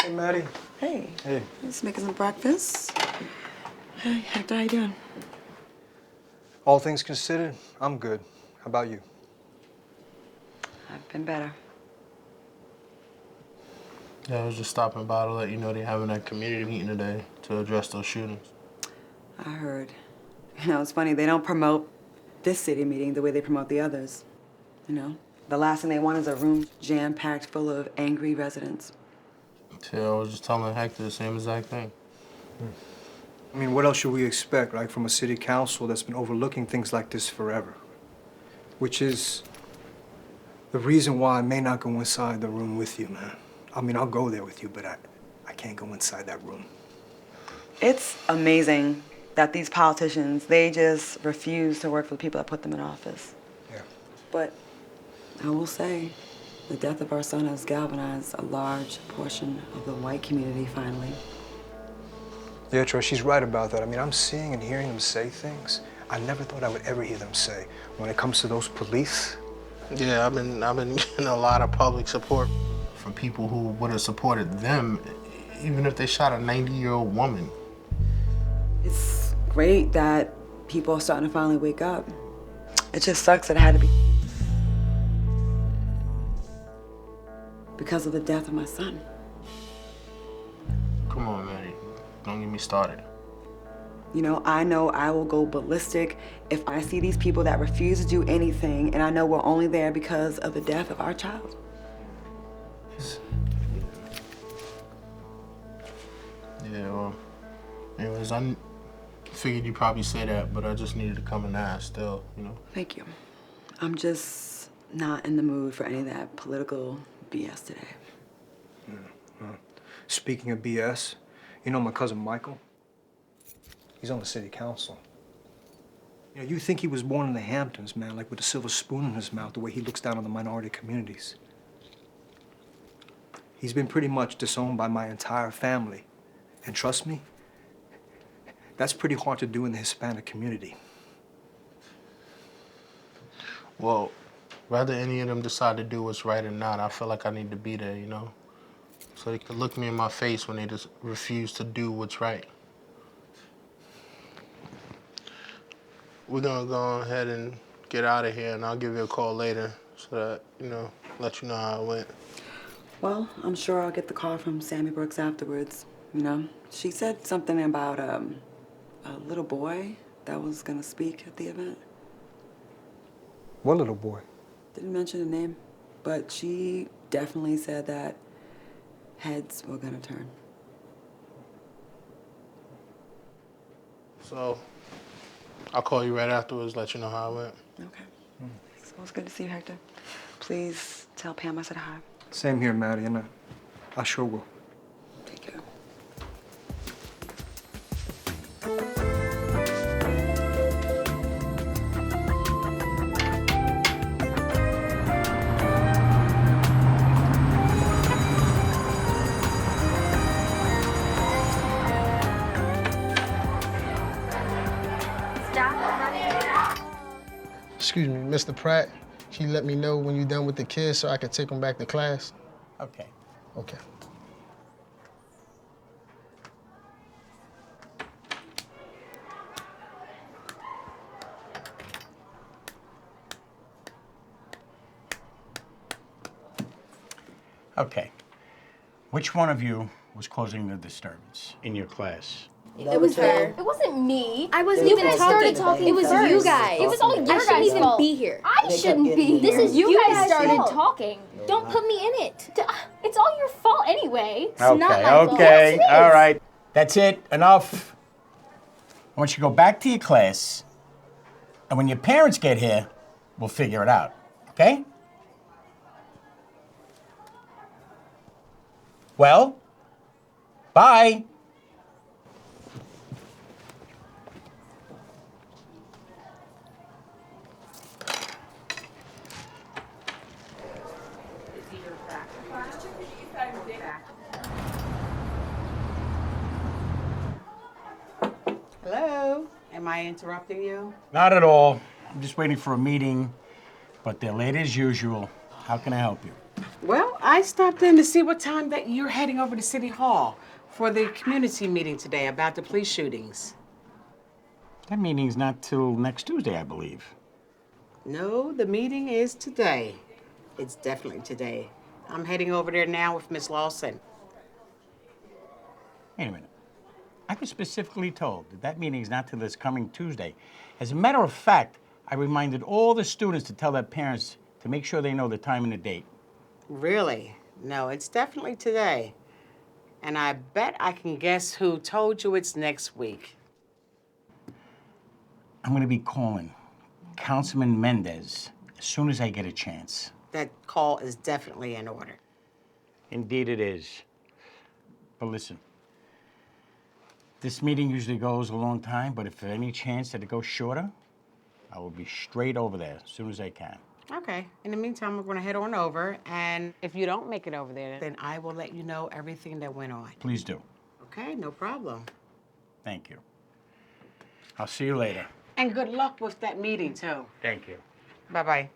Hey, Maddie.
Hey.
Hey.
Just making some breakfast. Hey, Hector, how you doing?
All things considered, I'm good. How about you?
I've been better.
Yeah, I was just stopping by to let you know they're having that community meeting today to address those shootings.
I heard. You know, it's funny, they don't promote this city meeting the way they promote the others. You know, the last thing they want is a room jam-packed full of angry residents.
Yeah, I was just telling Hector the same exact thing.
I mean, what else should we expect, right, from a city council that's been overlooking things like this forever? Which is the reason why I may not go inside the room with you, man. I mean, I'll go there with you, but I can't go inside that room.
It's amazing that these politicians, they just refuse to work for the people that put them in office.
Yeah.
But I will say, the death of our son has galvanized a large portion of the white community finally.
Yeah, Troy, she's right about that. I mean, I'm seeing and hearing them say things I never thought I would ever hear them say. When it comes to those police.
Yeah, I've been getting a lot of public support from people who would have supported them, even if they shot a 90-year-old woman.
It's great that people are starting to finally wake up. It just sucks that it had to be because of the death of my son.
Come on, Maddie. Don't get me started.
You know I will go ballistic if I see these people that refuse to do anything, and I know we're only there because of the death of our child.
Yeah, well, anyways, I figured you'd probably say that, but I just needed to come and ask still, you know?
Thank you. I'm just not in the mood for any of that political BS today.
Speaking of BS, you know my cousin Michael? He's on the city council. You know, you think he was born in the Hamptons, man, like with a silver spoon in his mouth, the way he looks down on the minority communities. He's been pretty much disowned by my entire family. And trust me, that's pretty hard to do in the Hispanic community.
Well, whether any of them decide to do what's right or not, I feel like I need to be there, you know? So they could look me in my face when they just refuse to do what's right. We're gonna go ahead and get out of here, and I'll give you a call later so that, you know, let you know how it went.
Well, I'm sure I'll get the call from Sammy Brooks afterwards, you know? She said something about a little boy that was gonna speak at the event.
What little boy?
Didn't mention the name, but she definitely said that heads were gonna turn.
So, I'll call you right afterwards, let you know how it went.
Okay. So it was good to see you, Hector. Please tell Pam I said hi.
Same here, Maddie, and I sure will.
Take care.
Excuse me, Mr. Pratt, can you let me know when you're done with the kids so I can take them back to class?
Okay.
Okay.
Okay. Which one of you was causing the disturbance in your class?
It was her. It wasn't me. I wasn't You even guys talking. started talking. It was first. you guys. It was all your guys' fault. I shouldn't even be here. I shouldn't be here. This is you guys started talking. Don't put me in it. It's all your fault anyway. It's not my fault.
Okay,
Yes, it is.
all right. That's it. Enough. I want you to go back to your class, and when your parents get here, we'll figure it out. Okay? Well, bye.
Hello? Am I interrupting you?
Not at all. I'm just waiting for a meeting, but they're late as usual. How can I help you?
Well, I stopped in to see what time that you're heading over to City Hall for the community meeting today about the police shootings.
That meeting's not till next Tuesday, I believe.
No, the meeting is today. It's definitely today. I'm heading over there now with Miss Lawson.
Wait a minute. I was specifically told that that meeting is not till this coming Tuesday. As a matter of fact, I reminded all the students to tell their parents to make sure they know the time and the date.
Really? No, it's definitely today. And I bet I can guess who told you it's next week.
I'm going to be calling Councilman Mendez as soon as I get a chance.
That call is definitely in order.
Indeed it is. But listen, this meeting usually goes a long time, but if there's any chance that it goes shorter, I will be straight over there as soon as I can.
Okay. In the meantime, we're going to head on over, and if you don't make it over there, then I will let you know everything that went on.
Please do.
Okay, no problem.
Thank you. I'll see you later.
And good luck with that meeting, too.
Thank you.
Bye-bye.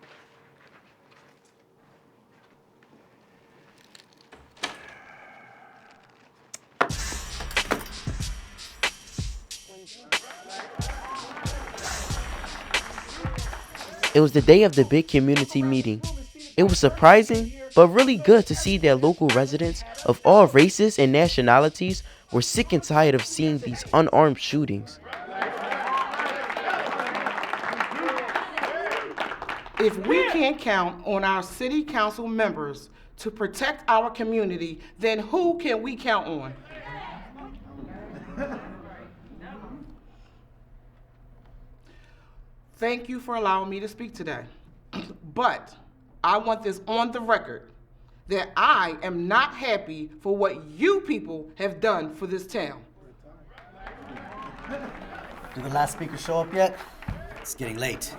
It was the day of the big community meeting. It was surprising, but really good to see that local residents of all races and nationalities were sick and tired of seeing these unarmed shootings.
If we can't count on our city council members to protect our community, then who can we count on? Thank you for allowing me to speak today. But I want this on the record that I am not happy for what you people have done for this town.
Did the last speaker show up yet? It's getting late.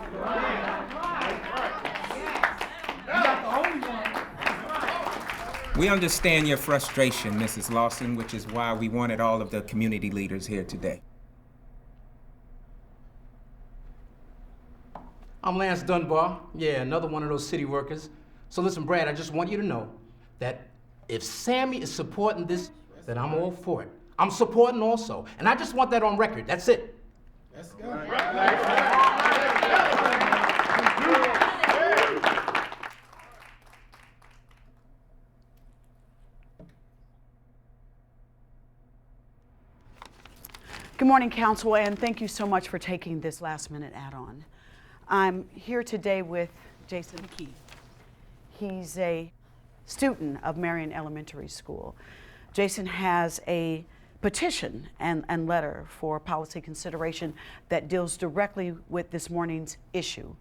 We understand your frustration, Mrs. Lawson, which is why we wanted all of the community leaders here today.
I'm Lance Dunbar. Yeah, another one of those city workers. So listen, Brad, I just want you to know that if Sammy is supporting this, then I'm all for it. I'm supporting also. And I just want that on record. That's it.
Let's go.
Good morning, Council, and thank you so much for taking this last-minute add-on. I'm here today with Jason McKee. He's a student of Marion Elementary School. Jason has a petition and letter for policy consideration that deals directly with this morning's issue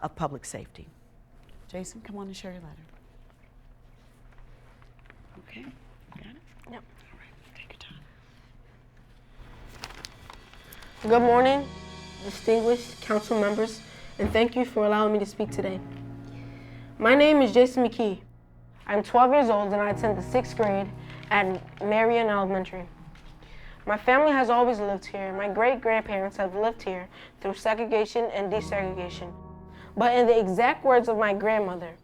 of public safety. Jason, come on and share your letter. Okay, got it?
Yep.
All right, take your time.
Good morning, distinguished council members, and thank you for allowing me to speak today. My name is Jason McKee. I'm 12 years old and I attend the 6th grade at Marion Elementary. My family has always lived here. My great-grandparents have lived here through segregation and desegregation. But in the exact words of my grandmother,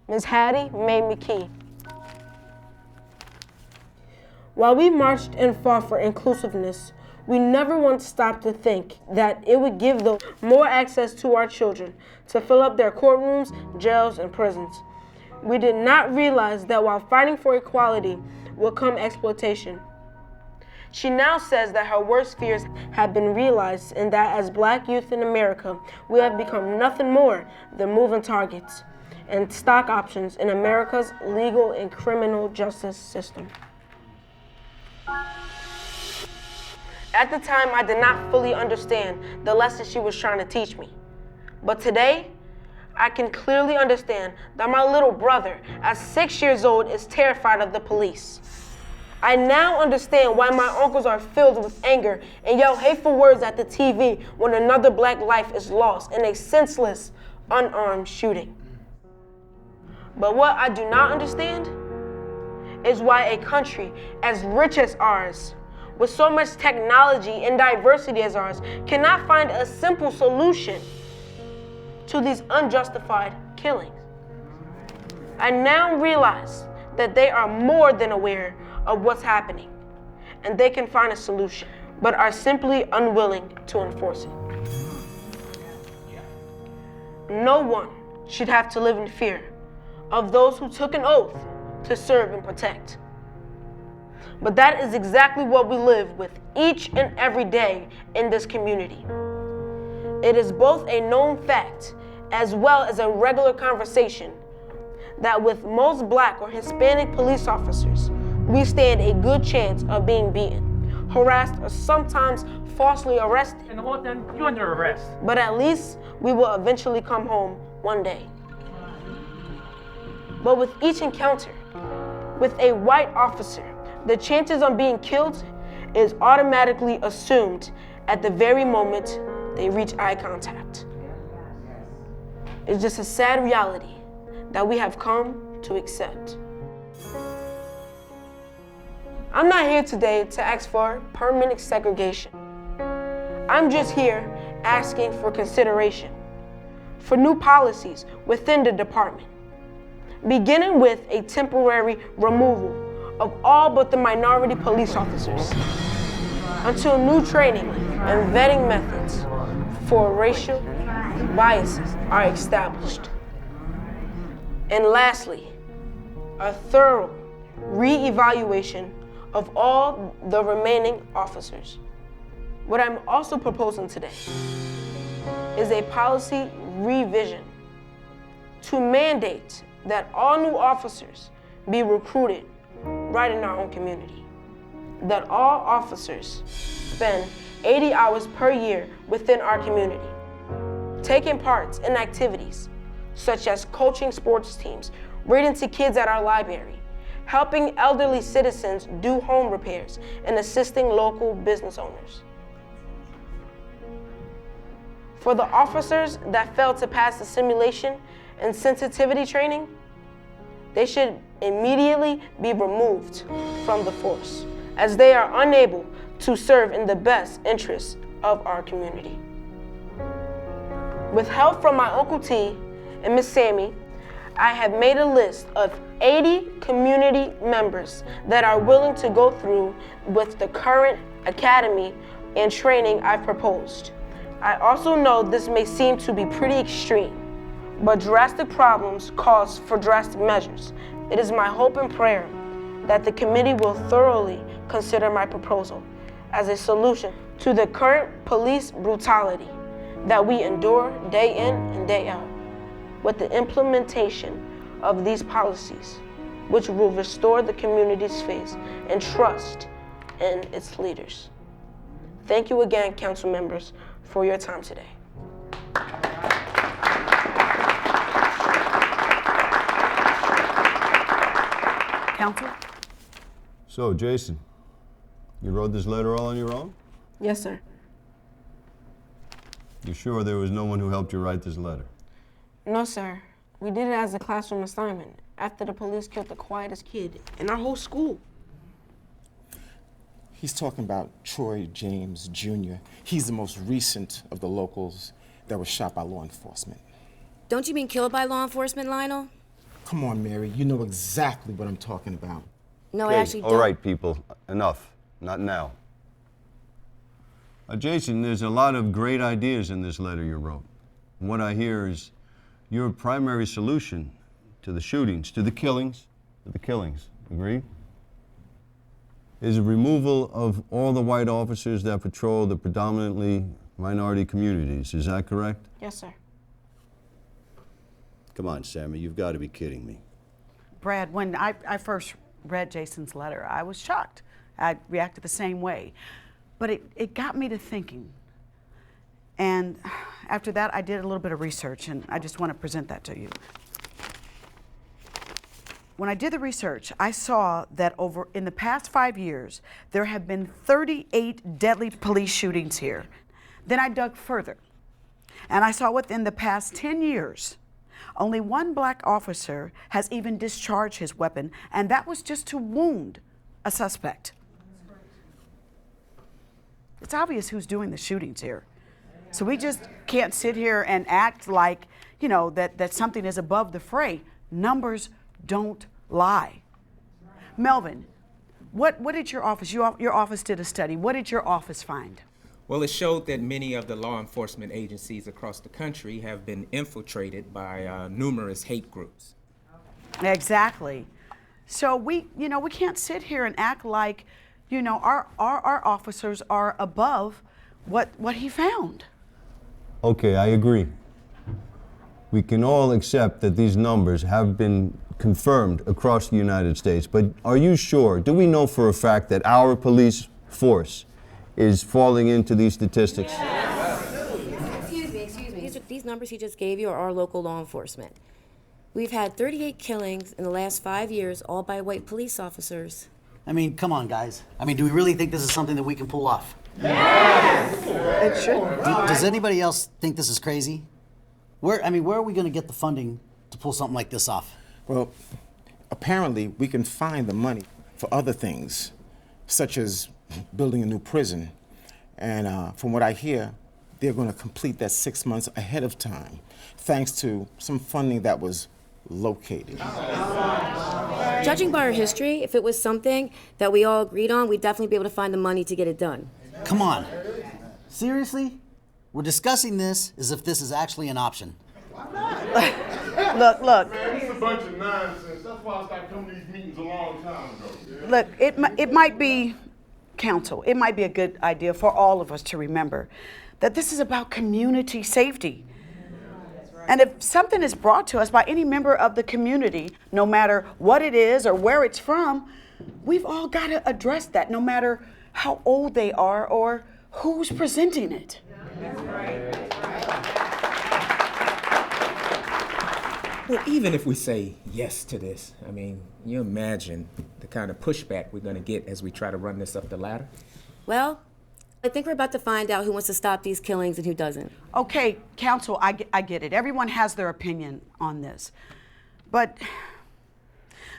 Ms. Hattie Mae McKee, while we marched and fought for inclusiveness, we never once stopped to think that it would give them more access to our children to fill up their courtrooms, jails, and prisons. We did not realize that while fighting for equality will come exploitation. She now says that her worst fears have been realized and that as Black youth in America, we have become nothing more than moving targets and stock options in America's legal and criminal justice system. At the time, I did not fully understand the lesson she was trying to teach me. But today, I can clearly understand that my little brother, at 6 years old, is terrified of the police. I now understand why my uncles are filled with anger and yell hateful words at the TV when another Black life is lost in a senseless, unarmed shooting. But what I do not understand is why a country as rich as ours, with so much technology and diversity as ours, cannot find a simple solution to these unjustified killings. I now realize that they are more than aware of what's happening, and they can find a solution, but are simply unwilling to enforce it. No one should have to live in fear of those who took an oath to serve and protect. But that is exactly what we live with each and every day in this community. It is both a known fact as well as a regular conversation that with most Black or Hispanic police officers, we stand a good chance of being beaten, harassed, or sometimes falsely arrested.
And well, then you're under arrest.
But at least we will eventually come home one day. But with each encounter with a white officer, the chances of being killed is automatically assumed at the very moment they reach eye contact. It's just a sad reality that we have come to accept. I'm not here today to ask for permanent segregation. I'm just here asking for consideration for new policies within the department, beginning with a temporary removal of all but the minority police officers until new training and vetting methods for racial biases are established. And lastly, a thorough re-evaluation of all the remaining officers. What I'm also proposing today is a policy revision to mandate that all new officers be recruited right in our own community. That all officers spend 80 hours per year within our community, taking part in activities such as coaching sports teams, reading to kids at our library, helping elderly citizens do home repairs, and assisting local business owners. For the officers that failed to pass the simulation and sensitivity training, they should immediately be removed from the force, as they are unable to serve in the best interests of our community. With help from my Uncle T and Miss Sammy, I have made a list of 80 community members that are willing to go through with the current academy and training I've proposed. I also know this may seem to be pretty extreme, but drastic problems cause for drastic measures. It is my hope and prayer that the committee will thoroughly consider my proposal as a solution to the current police brutality that we endure day in and day out, with the implementation of these policies, which will restore the community's faith and trust in its leaders. Thank you again, council members, for your time today.
Counsel?
So, Jason, you wrote this letter all on your own?
Yes, sir.
You sure there was no one who helped you write this letter?
No, sir. We did it as a classroom assignment after the police killed the quietest kid in our whole school.
He's talking about Troy James Jr. He's the most recent of the locals that was shot by law enforcement.
Don't you mean killed by law enforcement, Lionel?
Come on, Mary, you know exactly what I'm talking about.
No,
Okay,
I actually don't.
all right, people, enough. Not now. Jason, there's a lot of great ideas in this letter you wrote. And what I hear is your primary solution to the shootings, to the killings, agreed? Is a removal of all the white officers that patrol the predominantly minority communities. Is that correct?
Yes, sir.
Come on, Sammy, you've got to be kidding me.
Brad, when I first read Jason's letter, I was shocked. I reacted the same way. But it got me to thinking. And after that, I did a little bit of research, and I just want to present that to you. When I did the research, I saw that in the past 5 years, there have been 38 deadly police shootings here. Then I dug further, and I saw within the past 10 years, Only one black officer has even discharged his weapon, and that was just to wound a suspect. It's obvious who's doing the shootings here. So we just can't sit here and act like, you know, that something is above the fray. Numbers don't lie. Melvin, what did your office, your office did a study. What did your office find?
Well, it showed that many of the law enforcement agencies across the country have been infiltrated by numerous hate groups.
Exactly. So we can't sit here and act like, our officers are above what he found.
Okay, I agree. We can all accept that these numbers have been confirmed across the United States, but are you sure, do we know for a fact that our police force is falling into these statistics?
Excuse me. These numbers he just gave you are our local law enforcement. We've had 38 killings in the last 5 years, all by white police officers.
I mean, come on, guys. I mean, do we really think this is something that we can pull off?
Yes! It should.
Does anybody else think this is crazy? Where are we going to get the funding to pull something like this off?
Well, apparently we can find the money for other things, such as building a new prison. And from what I hear, they're going to complete that 6 months ahead of time, thanks to some funding that was located.
Judging by our history, if it was something that we all agreed on, we'd definitely be able to find the money to get it done.
Come on. Seriously? We're discussing this as if this is actually an option.
Look.
Man, this is a bunch of nonsense. That's why I started coming to these meetings a long time ago.
Look, it might be, counsel, it might be a good idea for all of us to remember that this is about community safety. And if something is brought to us by any member of the community, no matter what it is or where it's from, we've all got to address that, no matter how old they are or who's presenting it.
Well, even if we say yes to this, I mean, you imagine the kind of pushback we're going to get as we try to run this up the ladder?
Well, I think we're about to find out who wants to stop these killings and who doesn't.
Okay, counsel, I get it. Everyone has their opinion on this. But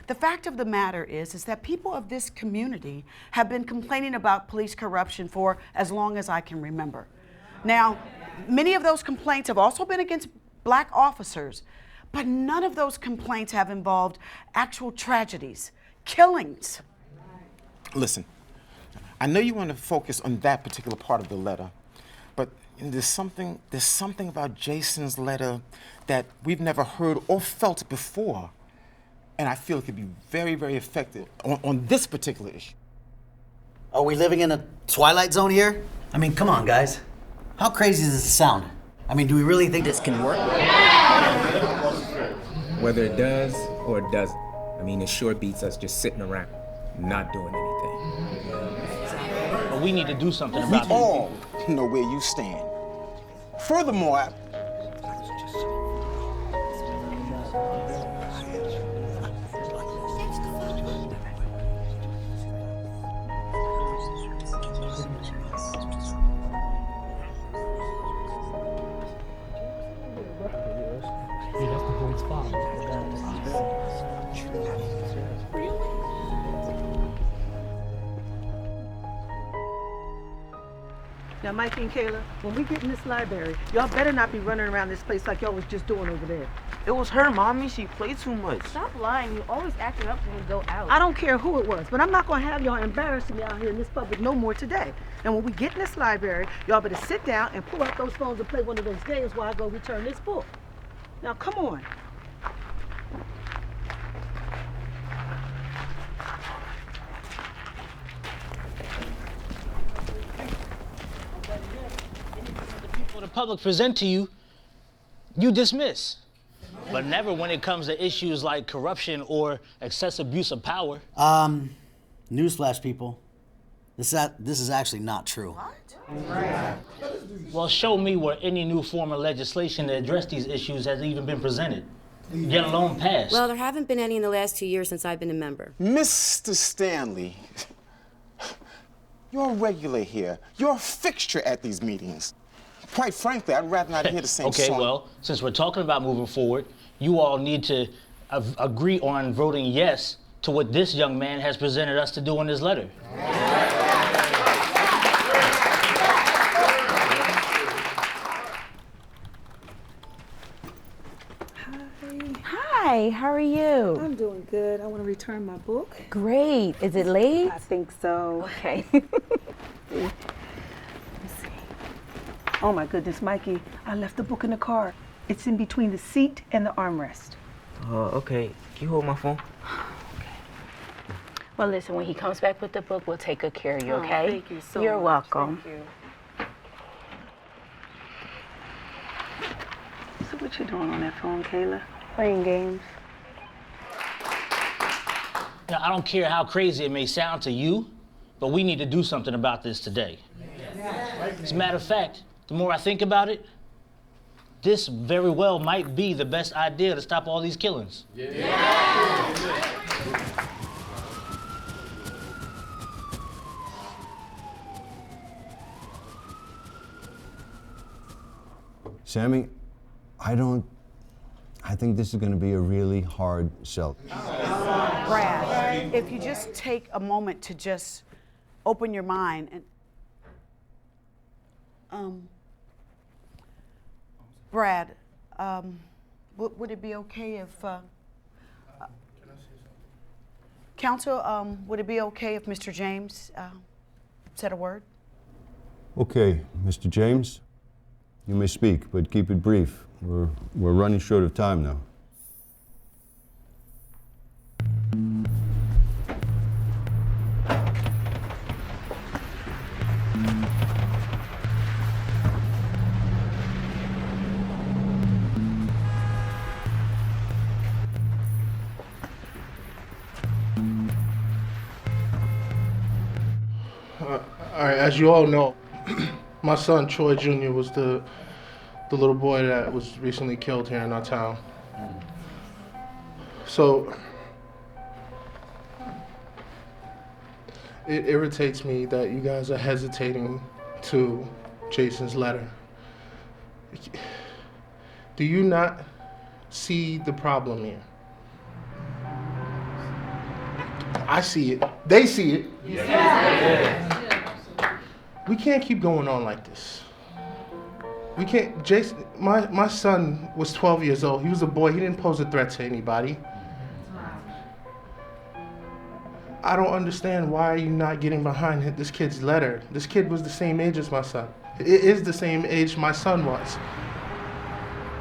the fact of the matter is that people of this community have been complaining about police corruption for as long as I can remember. Now, many of those complaints have also been against black officers, but none of those complaints have involved actual tragedies, killings.
Listen, I know you want to focus on that particular part of the letter, but there's something about Jason's letter that we've never heard or felt before, and I feel it could be very, very effective on this particular issue.
Are we living in a twilight zone here? I mean, come on, guys. How crazy does this sound? I mean, do we really think this can work?
Whether it does or it doesn't, I mean, it sure beats us just sitting around, not doing anything.
But we need to do something about it.
We all know where you stand. Furthermore,
Now, Mike and Kayla, when we get in this library, y'all better not be running around this place like y'all was just doing over there.
It was her, Mommy. She played too much.
Stop lying. You always acting up when we go out.
I don't care who it was, but I'm not going to have y'all embarrassing me out here in this public no more today. And when we get in this library, y'all better sit down and pull out those phones and play one of those games while I go return this book. Now, come on.
The public present to you, you dismiss. But never when it comes to issues like corruption or excessive abuse of power.
Newsflash, people. This is actually not true.
What? Well, show me where any new form of legislation to address these issues has even been presented, let alone passed.
Well, there haven't been any in the last 2 years since I've been a member.
Mr. Stanley, you're a regular here. You're a fixture at these meetings. Quite frankly, I'd rather not hear the same song.
Okay, well, since we're talking about moving forward,
you all need to agree on voting yes to what this young man has presented us to do in his letter.
Hi, how are you?
I'm doing good. I want to return my book.
Great. Is it late?
I think so.
Okay.
Let's see. Oh my goodness, Mikey, I left the book in the car. It's in between the seat and the armrest.
Okay. Can you hold my phone?
Well, listen, when he comes back with the book, we'll take good care of you, okay?
Thank you so
You're
much.
welcome.
Thank you. So what you doing on that phone, Kayla? Playing games.
Now, I don't care how crazy it may sound to you, but we need to do something about this today. As a matter of fact, the more I think about it, this very well might be the best idea to stop all these killings.
Sammy, I think this is going to be a really hard sell.
Brad, if you just take a moment to just open your mind and, Brad, would it be okay if, Counsel, would it be okay if Mr. James said a word?
Okay, Mr. James, you may speak, but keep it brief. We're running short of time now.
All right, as you all know, my son Troy Jr. was the little boy that was recently killed here in our town. So it irritates me that you guys are hesitating to Jason's letter. Do you not see the problem here? I see it. They see it. We can't keep going on like this. We can't. Jason, my son was 12 years old. He was a boy. He didn't pose a threat to anybody. I don't understand why are you not getting behind this kid's letter. This kid was the same age as my son. It is the same age my son was.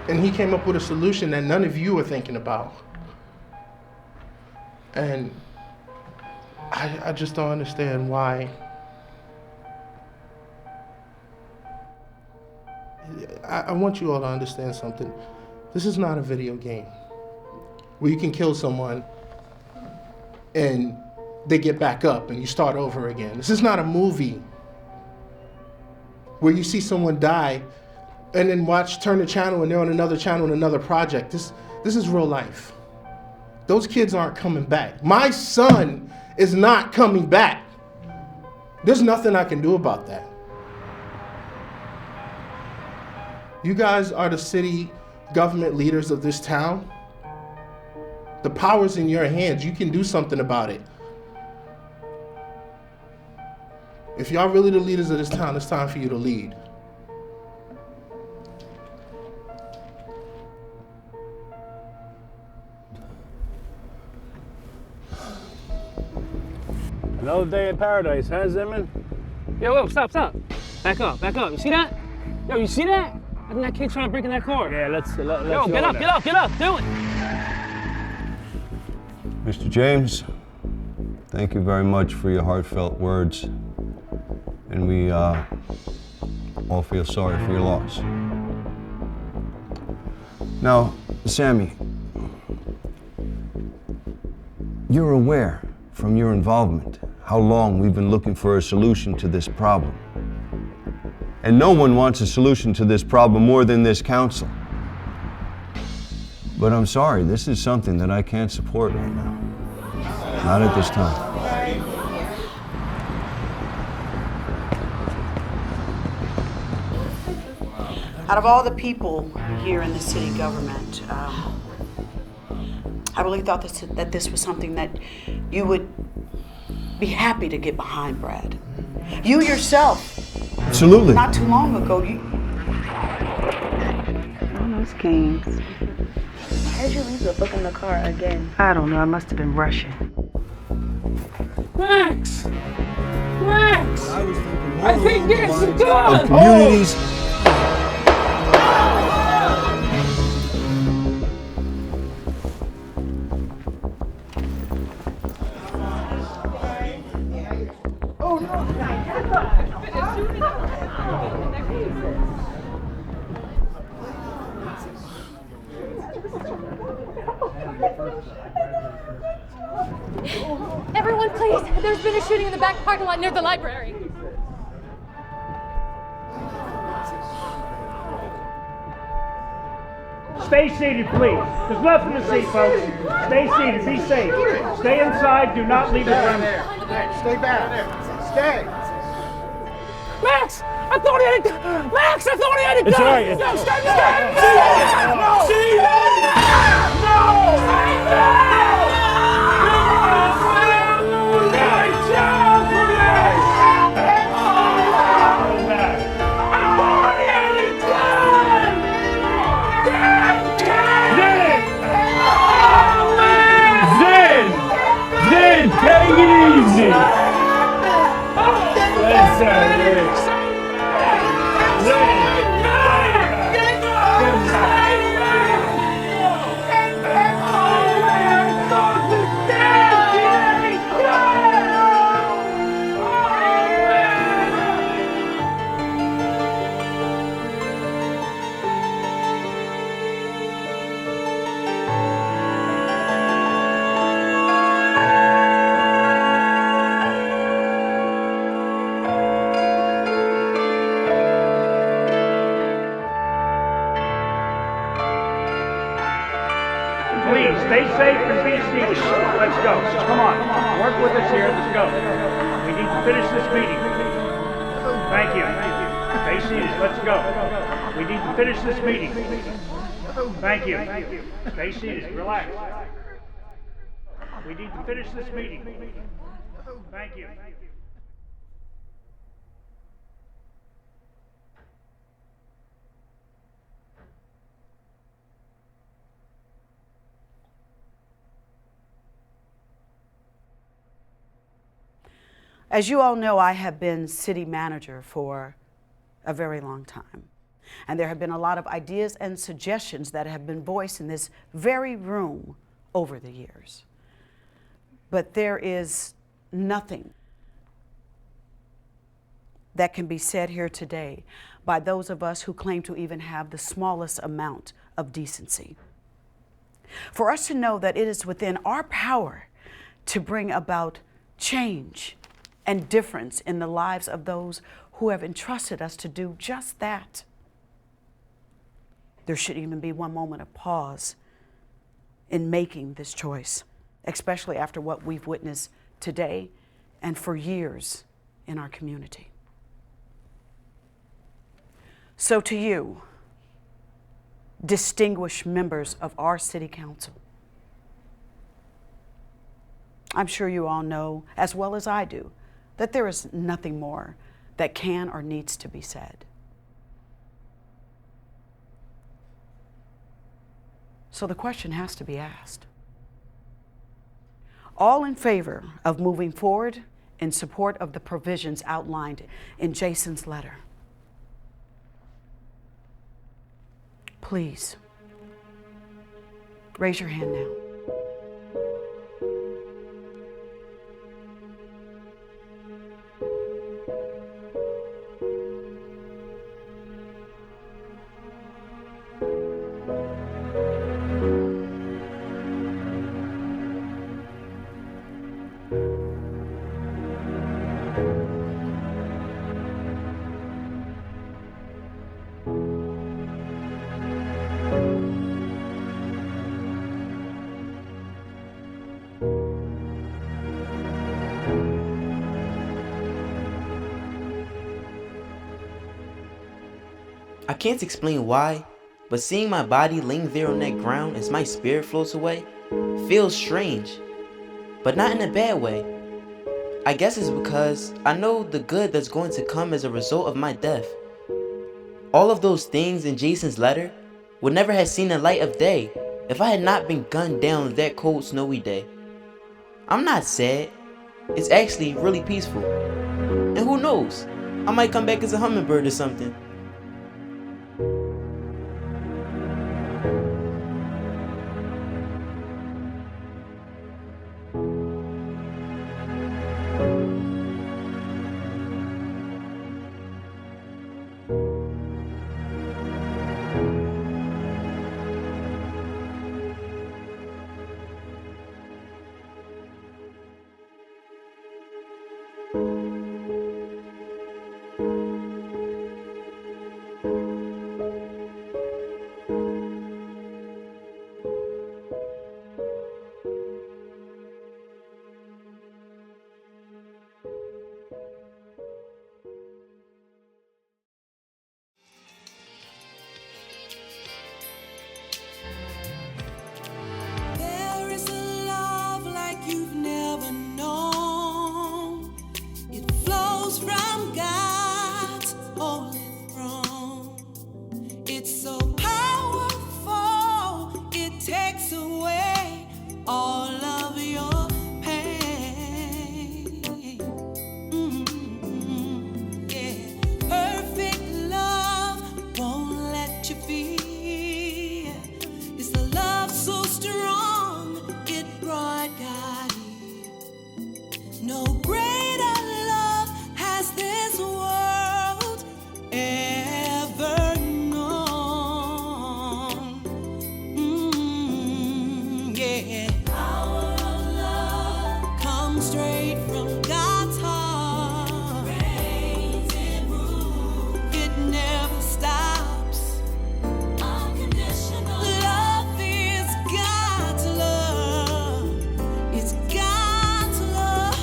And he came up with a solution that none of you are thinking about. And I just don't understand why. I want you all to understand something. This is not a video game where you can kill someone and they get back up and you start over again. This is not a movie where you see someone die and then turn the channel and they're on another channel in another project. This is real life. Those kids aren't coming back. My son is not coming back. There's nothing I can do about that. You guys are the city government leaders of this town. The power's in your hands. You can do something about it. If y'all really the leaders of this town, it's time for you to lead.
Another day in paradise, huh, Zimmerman? Yo, stop. Back up. You see that? Yo, you see that? I think that kid's trying to break in that car. Yeah, let's Yo, get up, do it.
Mr. James, thank you very much for your heartfelt words. And we all feel sorry for your loss. Now, Sammy, you're aware from your involvement how long we've been looking for a solution to this problem. And no one wants a solution to this problem more than this council. But I'm sorry, this is something that I can't support right now. Not at this time.
Out of all the people here in the city government, I really thought that this was something that you would be happy to get behind, Brad. You yourself,
Absolutely.
not too long ago,
Those games.
How'd you leave the book in the car again?
I don't know. I must have been rushing.
Max! Max! I think this is good!
Communities.
Oh no!
Everyone, please! There's been a shooting in the back parking lot near the library.
Stay seated, please. There's nothing to see, folks. Stay seated. Be safe. Stay inside. Do not leave the room.
Stay back. Stay.
Max! I thought he had a gun! Max! I thought he had a gun! It's all right. No, stay back!
Take it easy!
Please, stay safe and be seated. Let's go. Come on. Work with us here. Let's go. We need to finish this meeting. Thank you. Stay seated. Let's go. We need to finish this meeting. Thank you. Stay seated. Relax. We need to finish this meeting. Thank you.
As you all know, I have been city manager for a very long time. And there have been a lot of ideas and suggestions that have been voiced in this very room over the years. But there is nothing that can be said here today by those of us who claim to even have the smallest amount of decency. For us to know that it is within our power to bring about change and difference in the lives of those who have entrusted us to do just that. There shouldn't even be one moment of pause in making this choice, especially after what we've witnessed today and for years in our community. So to you, distinguished members of our city council, I'm sure you all know, as well as I do, that there is nothing more that can or needs to be said. So the question has to be asked. All in favor of moving forward in support of the provisions outlined in Jason's letter? Please, raise your hand now.
I can't explain why, but seeing my body laying there on that ground as my spirit floats away, feels strange, but not in a bad way. I guess it's because I know the good that's going to come as a result of my death. All of those things in Jason's letter would never have seen the light of day if I had not been gunned down that cold, snowy day. I'm not sad. It's actually really peaceful. And who knows? I might come back as a hummingbird or something.
There is a love like you've never known. It flows from God's holy throne. It's so powerful, it takes away all of your pain. Yeah. Perfect love won't let you feel. It's the love so strong, it brought God here. No greater love has this world ever known. Yeah. Power of love comes straight from God's heart. Reigns and rules. It never stops. Unconditional love is God's love. It's God's love.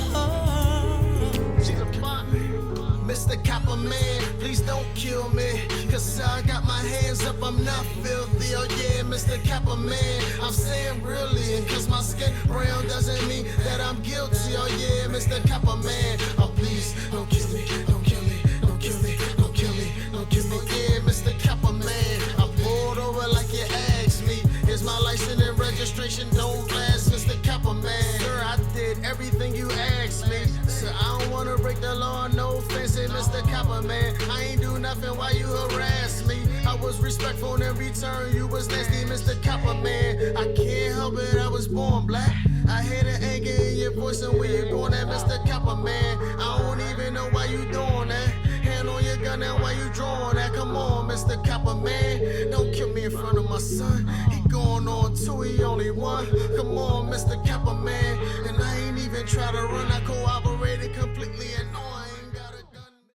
Mr. Copper Man, please don't kill me. Cause I got my hands up, I'm not filthy. Oh yeah, Mr. Copper Man, I'm saying really. And cause my skin brown doesn't mean that I'm guilty. Oh yeah, Mr. Copper Man, oh please, don't kill me, don't kill me, don't kill me, don't kill me, don't kill me. Yeah, Mr. Copper Man, I pulled over like you asked me. Here's my license and registration, don't last, Mr. Copper Man. Sir, I did everything you asked me. So I don't wanna break the law, no offense, Mr. Copper Man. I ain't do nothing while you harass me. I was respectful in return, you was nasty, Mr. Copper Man. I can't help it, I was born black. I hear the anger in your voice and where you going at, Mr. Copper Man. I don't even know why you doing that. Hand on your gun and why you drawing that. Come on, Mr. Copper Man. Don't kill me in front of my son. He going on too, he only one. Come on, Mr. Copper Man. And I ain't even try to run, I cooperate.